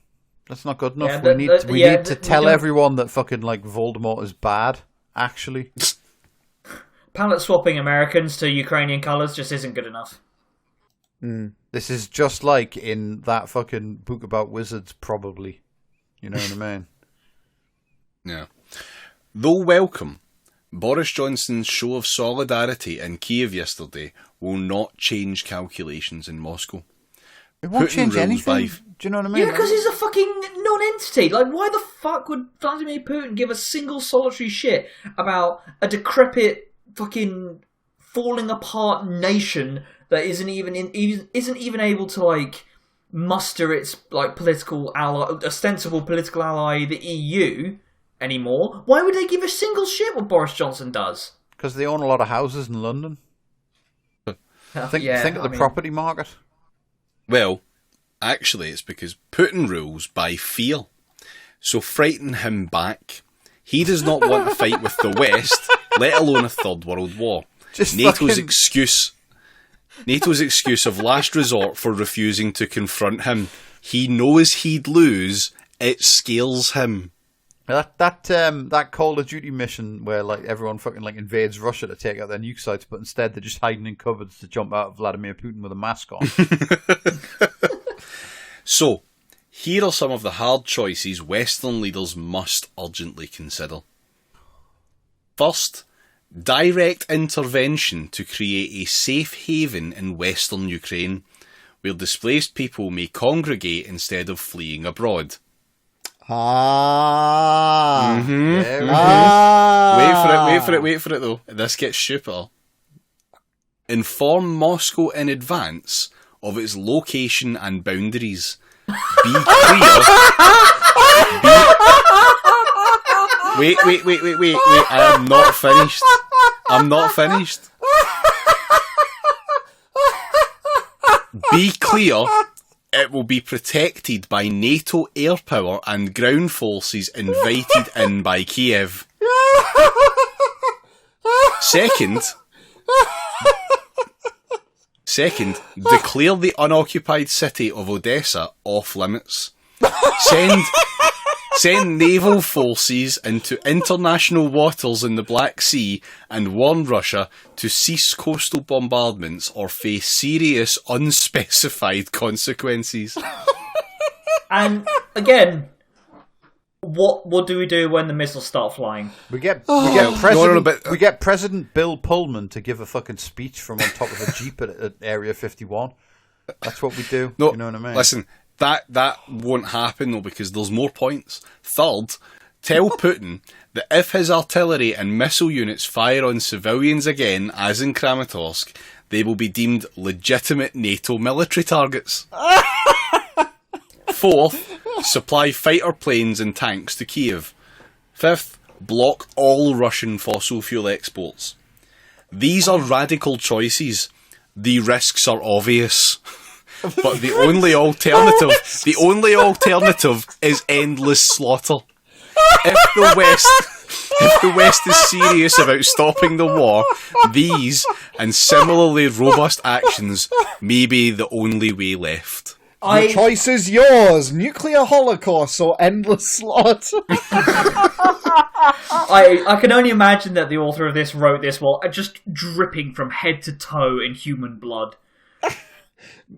C: That's not good enough.
D: Yeah,
C: we need to tell everyone that fucking Voldemort is bad. Actually,
D: palette swapping Americans to Ukrainian colours just isn't good enough.
C: This is just like in that fucking book about wizards, probably. You know what I mean?
A: Yeah. Though welcome, Boris Johnson's show of solidarity in Kiev yesterday will not change calculations in Moscow.
C: It won't
A: Putin
C: change
A: rules
C: anything.
A: by-
C: Do you know what I mean?
D: Yeah, because he's a fucking non-entity. Like, why the fuck would Vladimir Putin give a single solitary shit about a decrepit, fucking falling apart nation that isn't even able to like muster its like political ally, ostensible political ally, the EU, anymore? Why would they give a single shit what Boris Johnson does?
C: Because they own a lot of houses in London. Think of the property market.
A: Well, actually, it's because Putin rules by fear. So frighten him back. He does not want to fight with the West, let alone a third world war.
C: Just
A: NATO's excuse of last resort for refusing to confront him. He knows he'd lose. It scares him.
C: That Call of Duty mission where like everyone fucking like invades Russia to take out their nuke sites, but instead they're just hiding in cupboards to jump out of Vladimir Putin with a mask on.
A: So, here are some of the hard choices Western leaders must urgently consider. First, direct intervention to create a safe haven in Western Ukraine, where displaced people may congregate instead of fleeing abroad.
C: There it is.
A: Wait for it though. This gets stupider. Inform Moscow in advance of its location and boundaries. Be clear. Wait. I am not finished. I'm not finished. Be clear. It will be protected by NATO air power and ground forces invited in by Kiev. Second, declare the unoccupied city of Odessa off limits. Send naval forces into international waters in the Black Sea and warn Russia to cease coastal bombardments or face serious unspecified consequences.
D: And again, what do we do when the missiles start flying?
C: We get President Bill Pullman to give a fucking speech from on top of a jeep at Area 51. That's what we do.
A: No,
C: you know what I mean?
A: Listen, that won't happen though because there's more points. Third, tell Putin that if his artillery and missile units fire on civilians again, as in Kramatorsk, they will be deemed legitimate NATO military targets. Fourth, supply fighter planes and tanks to Kiev. Fifth, block all Russian fossil fuel exports. These are radical choices. The risks are obvious. But the only alternative is endless slaughter. If the West is serious about stopping the war, these and similarly robust actions may be the only way left.
B: The choice is yours: nuclear holocaust or endless slaughter.
D: I can only imagine that the author of this wrote this while just dripping from head to toe in human blood.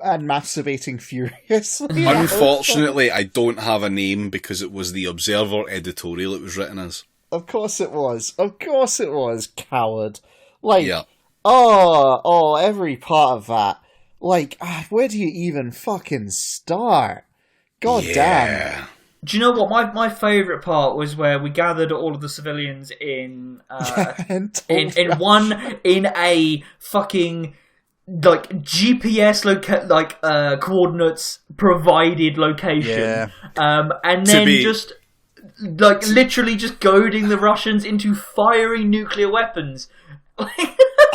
B: And masturbating furiously.
A: Unfortunately, I don't have a name because it was the Observer editorial it was written as.
B: Of course it was, coward. Like,
A: yeah.
B: Every part of that. Like, where do you even fucking start? God damn.
D: Do you know what? My favourite part was where we gathered all of the civilians in in a fucking like GPS coordinates provided location, and then just like literally just goading the Russians into firing nuclear weapons.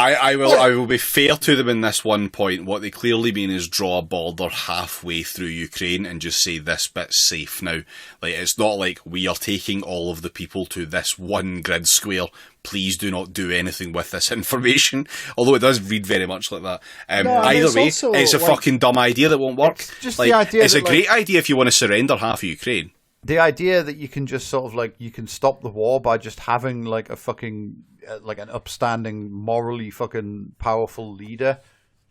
A: I will be fair to them in this one point. What they clearly mean is draw a border halfway through Ukraine and just say this bit's safe now. Like, it's not like we are taking all of the people to this one grid square. Please do not do anything with this information. Although it does read very much like that. Either way, it's a fucking dumb idea that won't work.
C: It's just the idea.
A: It's a great idea if you want to surrender half of Ukraine.
C: The idea that you can just sort of like you can stop the war by just having like a fucking like an upstanding, morally fucking powerful leader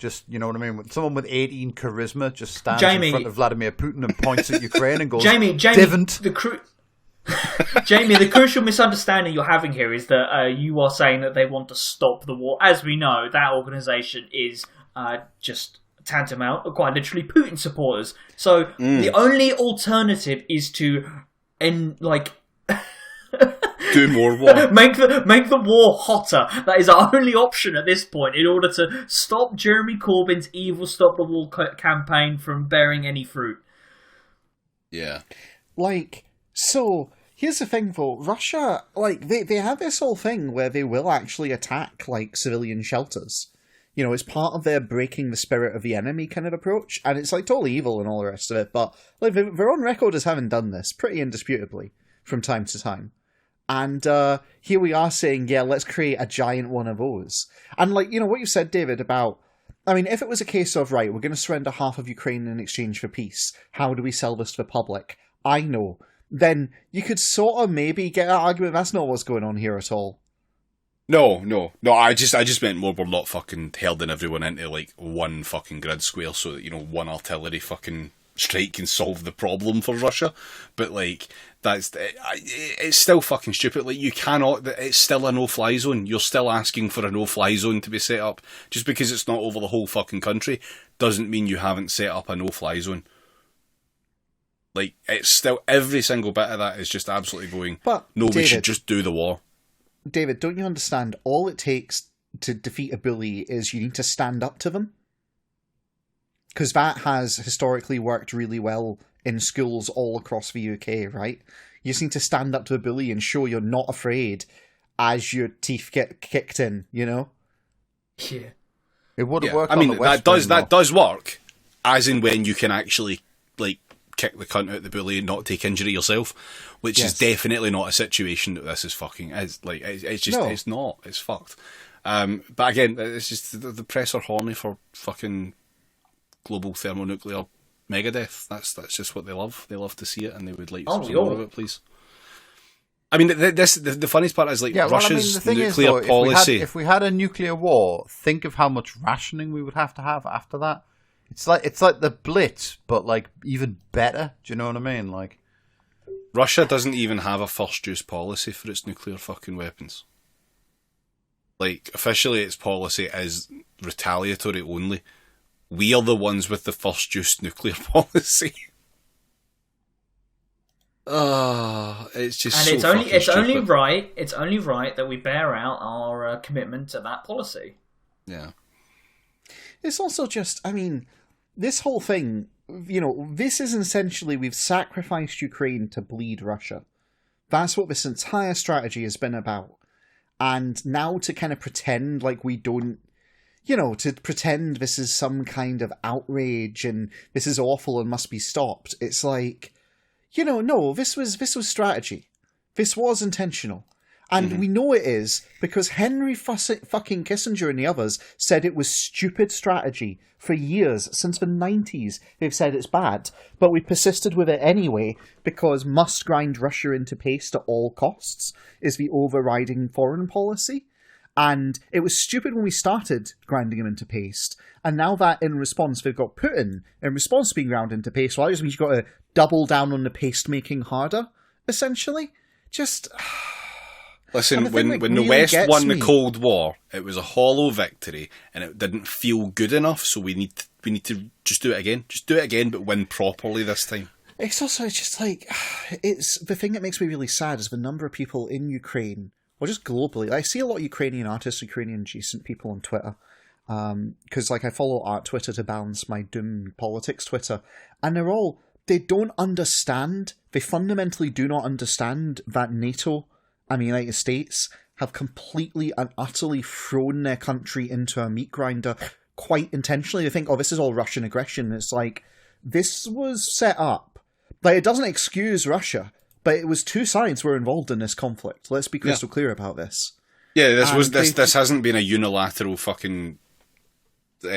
C: Just, you know what I mean? Someone with 18 charisma just stands
D: Jamie,
C: in front of Vladimir Putin and points at Ukraine and goes,
D: Jamie,
C: Divant.
D: Jamie, the crucial misunderstanding you're having here is that you are saying that they want to stop the war. As we know, that organisation is just tantamount, quite literally, Putin supporters. So the only alternative is to
A: do more war.
D: make the war hotter. That is our only option at this point in order to stop Jeremy Corbyn's evil Stop the War campaign from bearing any fruit.
A: Yeah.
B: So, here's the thing though, Russia, they have this whole thing where they will actually attack, civilian shelters. You know, it's part of their breaking the spirit of the enemy kind of approach, and it's, totally evil and all the rest of it, but, they're on record as having done this, pretty indisputably, from time to time. And here we are saying, yeah, let's create a giant one of those. And, what you said, David, about... I mean, if it was a case of, right, we're going to surrender half of Ukraine in exchange for peace, how do we sell this to the public? I know. Then you could sort of maybe get an argument that's not what's going on here at all.
A: No, I just meant more we're not fucking herding everyone into, one fucking grid square so that, one artillery fucking strike can solve the problem for Russia. But, it's still fucking stupid. You cannot, it's still a no-fly zone. You're still asking for a no-fly zone to be set up. Just because it's not over the whole fucking country doesn't mean you haven't set up a no-fly zone. It's still, every single bit of that is just absolutely going,
B: but,
A: no,
B: David,
A: we should just do the war.
B: David, don't you understand? All it takes to defeat a bully is you need to stand up to them. Because that has historically worked really well in schools all across the UK, right? You just need to stand up to a bully and show you're not afraid as your teeth get kicked in, you know?
D: Yeah.
C: It would have
A: Yeah.
C: worked
A: I mean,
C: on the West
A: that does work, as in when you can actually, kick the cunt out the bully and not take injury yourself, which is definitely not a situation that this is fucking is. It's just, it's not. It's fucked. But again, it's just the press are horny for fucking global thermonuclear megadeath. That's just what they love. They love to see it, and they would like to see more of it, please. I mean, the funniest part is Russia's nuclear policy.
C: If we had a nuclear war, think of how much rationing we would have to have after that. It's like the Blitz, but even better. Do you know what I mean?
A: Russia doesn't even have a first use policy for its nuclear fucking weapons. Officially, its policy is retaliatory only. We are the ones with the first use nuclear policy. It's just
D: and
A: so
D: it's only
A: stupid.
D: right. It's only right that we bear out our commitment to that policy.
A: Yeah.
B: It's also just, I mean, this whole thing, this is essentially we've sacrificed Ukraine to bleed Russia. That's what this entire strategy has been about. And now to kind of pretend like we don't, to pretend this is some kind of outrage and this is awful and must be stopped. It's no, this was strategy. This was intentional. And we know it is because Henry fucking Kissinger and the others said it was stupid strategy for years. Since the 90s, they've said it's bad. But we persisted with it anyway because must grind Russia into paste at all costs is the overriding foreign policy. And it was stupid when we started grinding them into paste. And now that in response, they've got Putin in response to being ground into paste. Well, that just means you've got to double down on the paste making harder, essentially. Just...
A: Listen, when the West won the Cold War, it was a hollow victory, and it didn't feel good enough. So we need to just do it again. Just do it again, but win properly this time.
B: It's also it's the thing that makes me really sad is the number of people in Ukraine, or just globally. I see a lot of Ukrainian artists, Ukrainian adjacent people on Twitter, because I follow art Twitter to balance my doom politics Twitter, and they don't understand. They fundamentally do not understand that NATO and the United States have completely and utterly thrown their country into a meat grinder quite intentionally. They think, this is all Russian aggression. It's this was set up. It doesn't excuse Russia, but it was two sides were involved in this conflict. Let's be crystal clear about this.
A: Yeah, this hasn't been a unilateral fucking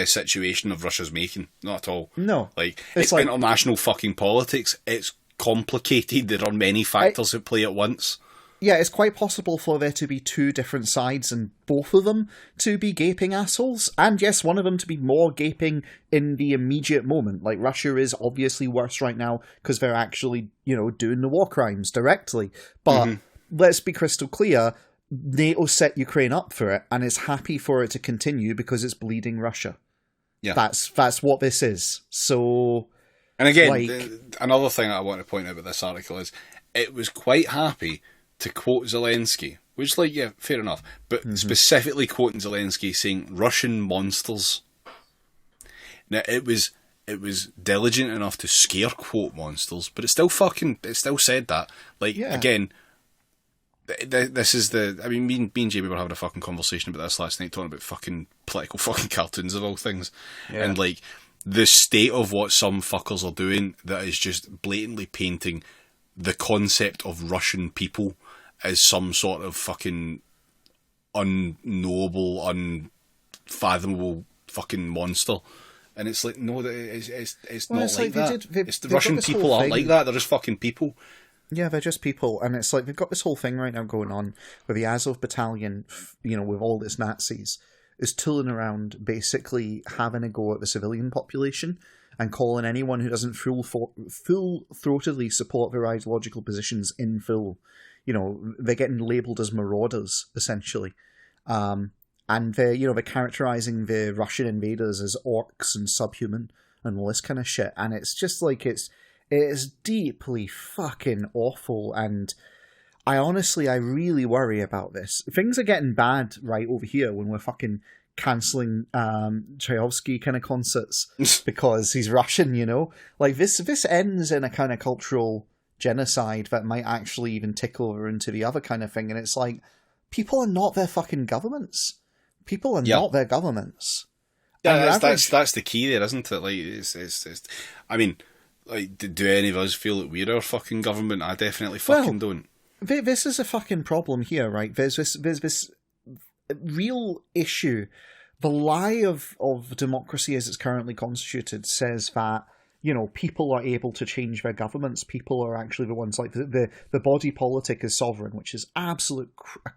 A: situation of Russia's making. Not at all.
B: No.
A: It's international fucking politics. It's complicated. There are many factors at play at once.
B: Yeah, it's quite possible for there to be two different sides and both of them to be gaping assholes. And yes, one of them to be more gaping in the immediate moment. Like, Russia is obviously worse right now because they're actually, doing the war crimes directly. But let's be crystal clear, NATO set Ukraine up for it and is happy for it to continue because it's bleeding Russia. Yeah. That's what this is. So...
A: And again, another thing I want to point out about this article is it was quite happy to quote Zelensky, which, fair enough, but specifically quoting Zelensky saying Russian monsters. Now, it was diligent enough to scare quote monsters, but it still said that. Again, this is me and Jamie were having a fucking conversation about this last night, talking about fucking political fucking cartoons of all things. Yeah. And, the state of what some fuckers are doing that is just blatantly painting the concept of Russian people as some sort of fucking unknowable, unfathomable fucking monster. And it's like, no, it's not like that. It's the Russian people aren't like that, they're just fucking people.
B: Yeah, they're just people, and it's like they've got this whole thing right now going on where the Azov battalion, with all its Nazis, is tooling around basically having a go at the civilian population and calling anyone who doesn't full-throatedly support their ideological positions in full. They're getting labelled as marauders, essentially. And they're characterising the Russian invaders as orcs and subhuman and all this kind of shit. And it's just like, it is deeply fucking awful. And I really worry about this. Things are getting bad right over here when we're fucking cancelling Tchaikovsky kind of concerts because he's Russian, this ends in a kind of cultural genocide that might actually even tick over into the other kind of thing. And it's like, people are not their fucking governments. People are not their governments.
A: Yeah, that's the key there, isn't it? Do any of us feel that we're our fucking government? I definitely fucking don't.
B: This is a fucking problem here, right? There's this real issue. The lie of democracy as it's currently constituted says that, people are able to change their governments. People are actually the ones, the body politic is sovereign, which is a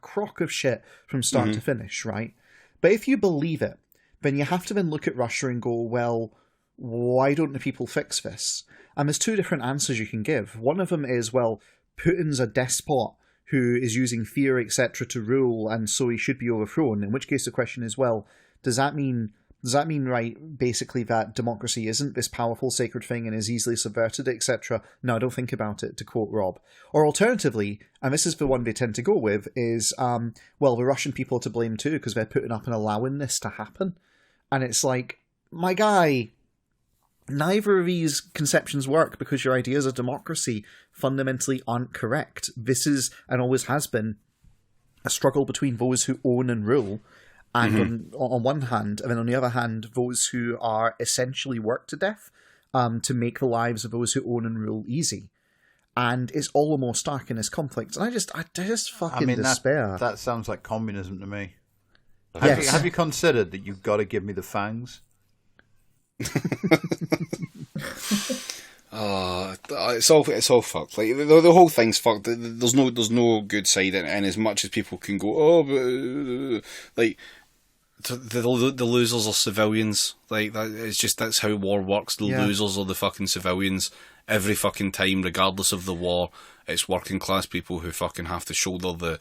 B: crock of shit from start to finish, right? But if you believe it, then you have to then look at Russia and go, well, why don't the people fix this? And there's two different answers you can give. One of them is, well, Putin's a despot who is using fear, etc., to rule, and so he should be overthrown. In which case the question is, well, does that mean, right, basically that democracy isn't this powerful sacred thing and is easily subverted, etc.? No, don't think about it, to quote Rob. Or alternatively, and this is the one they tend to go with, is, well, the Russian people are to blame too, because they're putting up and allowing this to happen. And it's like, my guy, neither of these conceptions work because your ideas of democracy fundamentally aren't correct. This is, and always has been, a struggle between those who own and rule, and on one hand, and then on the other hand, those who are essentially worked to death to make the lives of those who own and rule easy. And it's all the more stark in this conflict. And I just fucking despair.
C: That sounds like communism to me.
B: Yes.
C: Have you considered that you've got to give me the fangs?
A: It's all fucked. Like the whole thing's fucked. There's no good side in it, and as much as people can go, the losers are civilians. Like that's how war works. The losers are the fucking civilians every fucking time, regardless of the war. It's working class people who fucking have to shoulder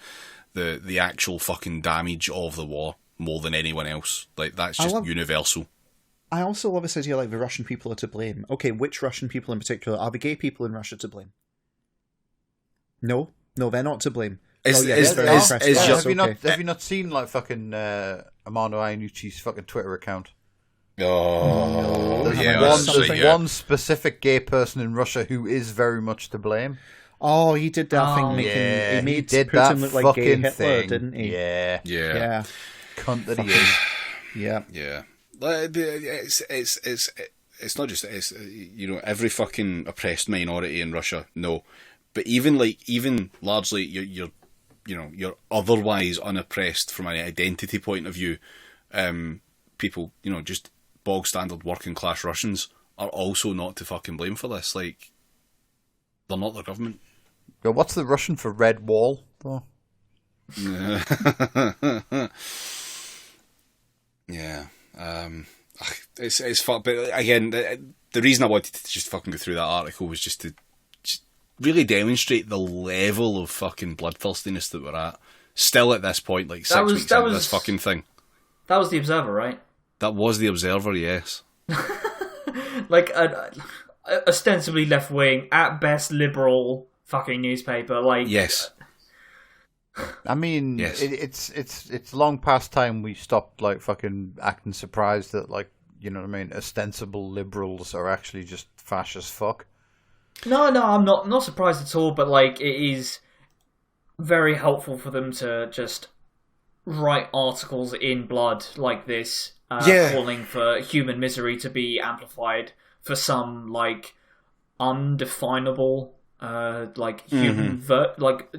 A: the actual fucking damage of the war more than anyone else. Like that's just universal.
B: I also love this idea, the Russian people are to blame. Okay, which Russian people in particular? Are the gay people in Russia to blame? No, they're not to blame.
C: Have you not seen fucking Armando Iannucci's fucking Twitter account?
A: Oh,
C: There's one specific gay person in Russia who is very much to blame.
B: Oh, he did that thing. He made Putin look like gay Hitler,
C: thing.
B: Didn't he?
C: Yeah. Cunt that he is.
B: Yeah.
A: It's not just every fucking oppressed minority in Russia. No, but even largely you're otherwise unoppressed from an identity point of view. People, just bog standard working class Russians are also not to fucking blame for this. Like, they're not their government.
C: What's the Russian for red wall? though.
A: Yeah. It's fun, but again, the reason I wanted to just fucking go through that article was just to really demonstrate the level of fucking bloodthirstiness that we're at. Still at this point, like 6 weeks into this fucking thing.
D: That was the Observer, right?
A: That was the Observer, yes.
D: Like ostensibly left wing, at best liberal fucking newspaper. Like
A: yes.
C: I mean,
A: yes.
C: It's long past time we stopped like fucking acting surprised that, like, you know what I mean, ostensible liberals are actually just fascist fuck.
D: No, I'm not surprised at all. But like, it is very helpful for them to just write articles in blood like this, calling for human misery to be amplified for some like undefinable. Like human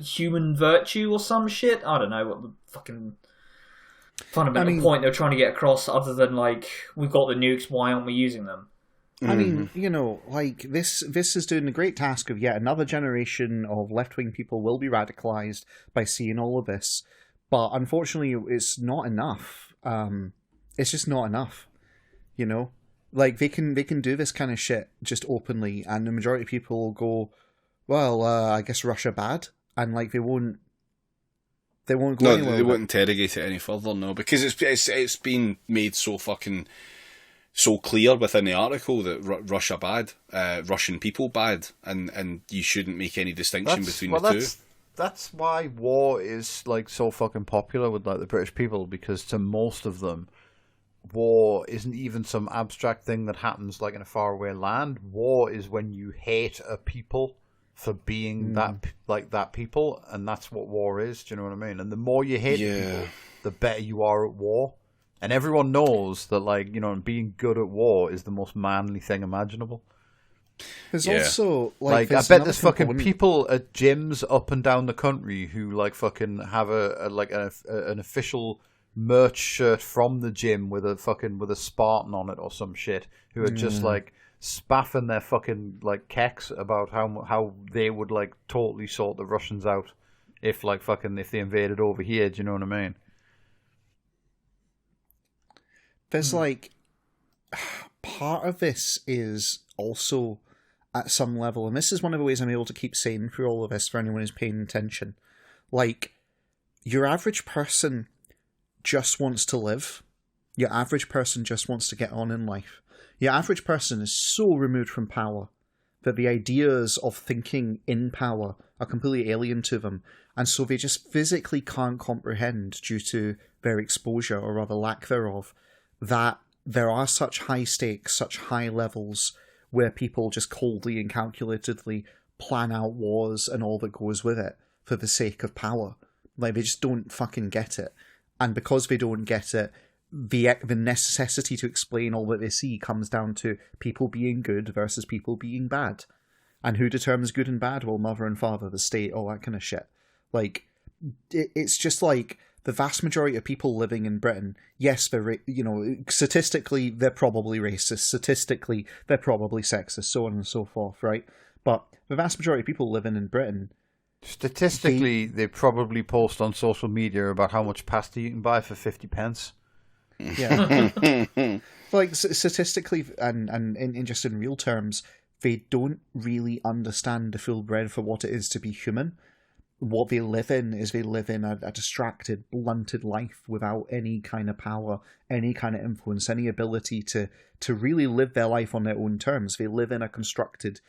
D: human virtue or some shit. I don't know what the fucking fundamental point they're trying to get across, other than like, we've got the nukes, why aren't we using them?
B: I mean, you know, like this is doing the great task of yet another generation of left-wing people will be radicalized by seeing all of this, but unfortunately, it's not enough. It's just not enough. You know, like they can do this kind of shit just openly, and the majority of people will go, well, I guess Russia bad, and like they won't go anywhere.
A: No, they won't interrogate it any further. No, because it's been made so clear within the article that Russia bad, Russian people bad, and you shouldn't make any distinction between the two.
C: That's why war is like so fucking popular with like the British people, because to most of them, war isn't even some abstract thing that happens like in a faraway land. War is when you hate a people for being that people, and that's what war is. Do you know what I mean? And the more you hate people, the better you are at war. And everyone knows that, like, you know, being good at war is the most manly thing imaginable.
B: There's also
C: like I bet there's fucking people at gyms up and down the country who like fucking have an official merch shirt from the gym with a Spartan on it or some shit, who are just like spaffing their fucking like keks about how they would like totally sort the Russians out if they invaded over here. Do you know what I mean?
B: There's like part of this is also at some level, and this is one of the ways I'm able to keep saying through all of this for anyone who's paying attention. Like, your average person just wants to live. Your average person just wants to get on in life. Your average person is so removed from power that the ideas of thinking in power are completely alien to them, and so they just physically can't comprehend, due to their exposure, or rather lack thereof, that there are such high stakes, such high levels, where people just coldly and calculatedly plan out wars and all that goes with it for the sake of power. Like, they just don't fucking get it. And because they don't get it, the necessity to explain all that they see comes down to people being good versus people being bad. And who determines good and bad? Well, mother and father, the state, all that kind of shit. Like, it's just like, the vast majority of people living in Britain, yes, they're, you know, statistically, they're probably racist. Statistically, they're probably sexist, so on and so forth, right? But the vast majority of people living in Britain...
C: Statistically, they probably post on social media about how much pasta you can buy for 50 pence.
B: Yeah. Like, statistically, and in just in real terms, they don't really understand the full breadth of what it is to be human. What they live in is they live in a distracted, blunted life without any kind of power, any kind of influence, any ability to really live their life on their own terms. They live in a constructed,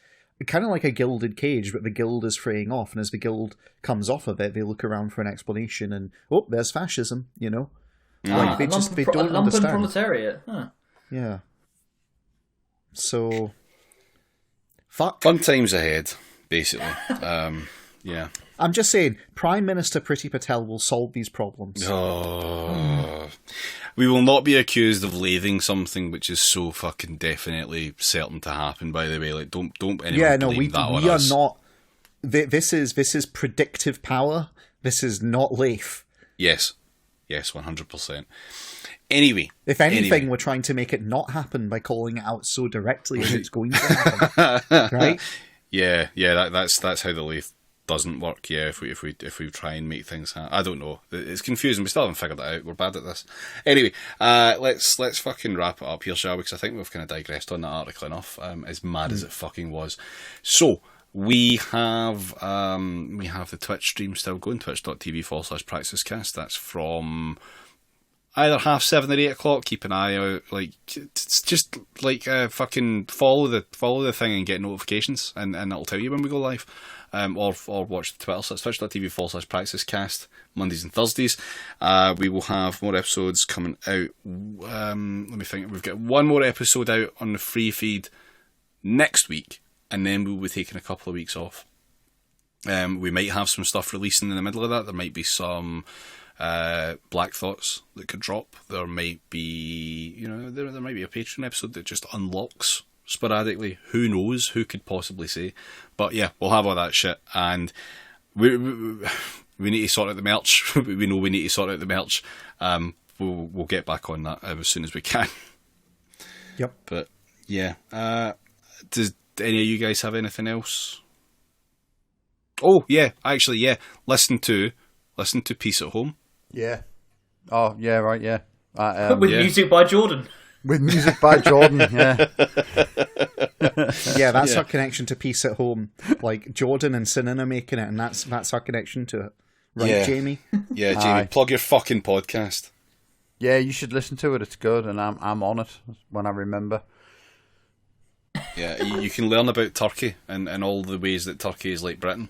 B: kind of like a gilded cage, but the gild is fraying off, and as the gild comes off of it, they look around for an explanation, and, oh, there's fascism, you know? Like, they don't understand.
D: Proletariat. Huh.
B: Yeah. So, fuck.
A: Fun times ahead, basically. Yeah.
B: I'm just saying, Prime Minister Priti Patel will solve these problems.
A: Oh. We will not be accused of lathing something which is so fucking definitely certain to happen, by the way. Like, don't anyone blame that on us.
B: We are not... This is predictive power. This is not lathe.
A: Yes. Yes, 100%. Anyway.
B: If anything, we're trying to make it not happen by calling it out so directly as it's going to happen. Right?
A: Yeah, that's how the lathe doesn't work. Yeah, if we try and make things happen. I don't know. It's confusing. We still haven't figured it out. We're bad at this. Anyway, let's fucking wrap it up here, shall we? Because I think we've kind of digressed on that article enough. As mad as it fucking was. So we have the Twitch stream still going. Twitch.tv/PraxisCast. That's from either 7:30 or 8 o'clock. Keep an eye out. Like, it's just like fucking follow the thing and get notifications, and it'll tell you when we go live. Or watch the Twitter. So it's twitch.tv/PraxisCast Mondays and Thursdays. We will have more episodes coming out. Let me think. We've got one more episode out on the free feed next week, and then we'll be taking a couple of weeks off. We might have some stuff releasing in the middle of that. There might be some Black Thoughts that could drop. There might be, there might be a Patreon episode that just unlocks sporadically. Who knows? Who could possibly say? But yeah, we'll have all that shit, and we need to sort out the merch. We know we need to sort out the merch. We'll get back on that as soon as we can.
B: Yep.
A: But yeah, does any of you guys have anything else? Oh yeah, actually yeah. Listen to Peace at Home.
C: Yeah. Oh yeah, right. Yeah.
D: With music by Jordan.
C: With music by Jordan, yeah.
B: Yeah, that's our connection to Peace at Home. Like, Jordan and Sinan are making it, and that's our connection to it. Right, yeah. Jamie?
A: Yeah, Jamie, plug your fucking podcast.
C: Yeah, you should listen to it. It's good, and I'm on it when I remember.
A: Yeah, you can learn about Turkey and all the ways that Turkey is like Britain,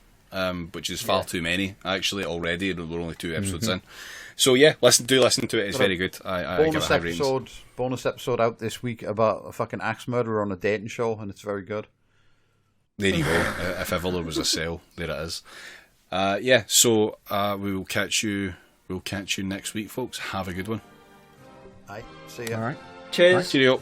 A: which is far too many, actually, already. We're only 2 episodes in. So yeah, listen to it. It's very good. I give it high ratings.
C: Bonus episode out this week about a fucking axe murderer on a dating show, and it's very good.
A: There you go. If ever there was a sale, there it is. Yeah. So we will catch you. We'll catch you next week, folks. Have a good one.
C: Aye. See ya.
B: All right.
D: Cheers.
A: Cheerio.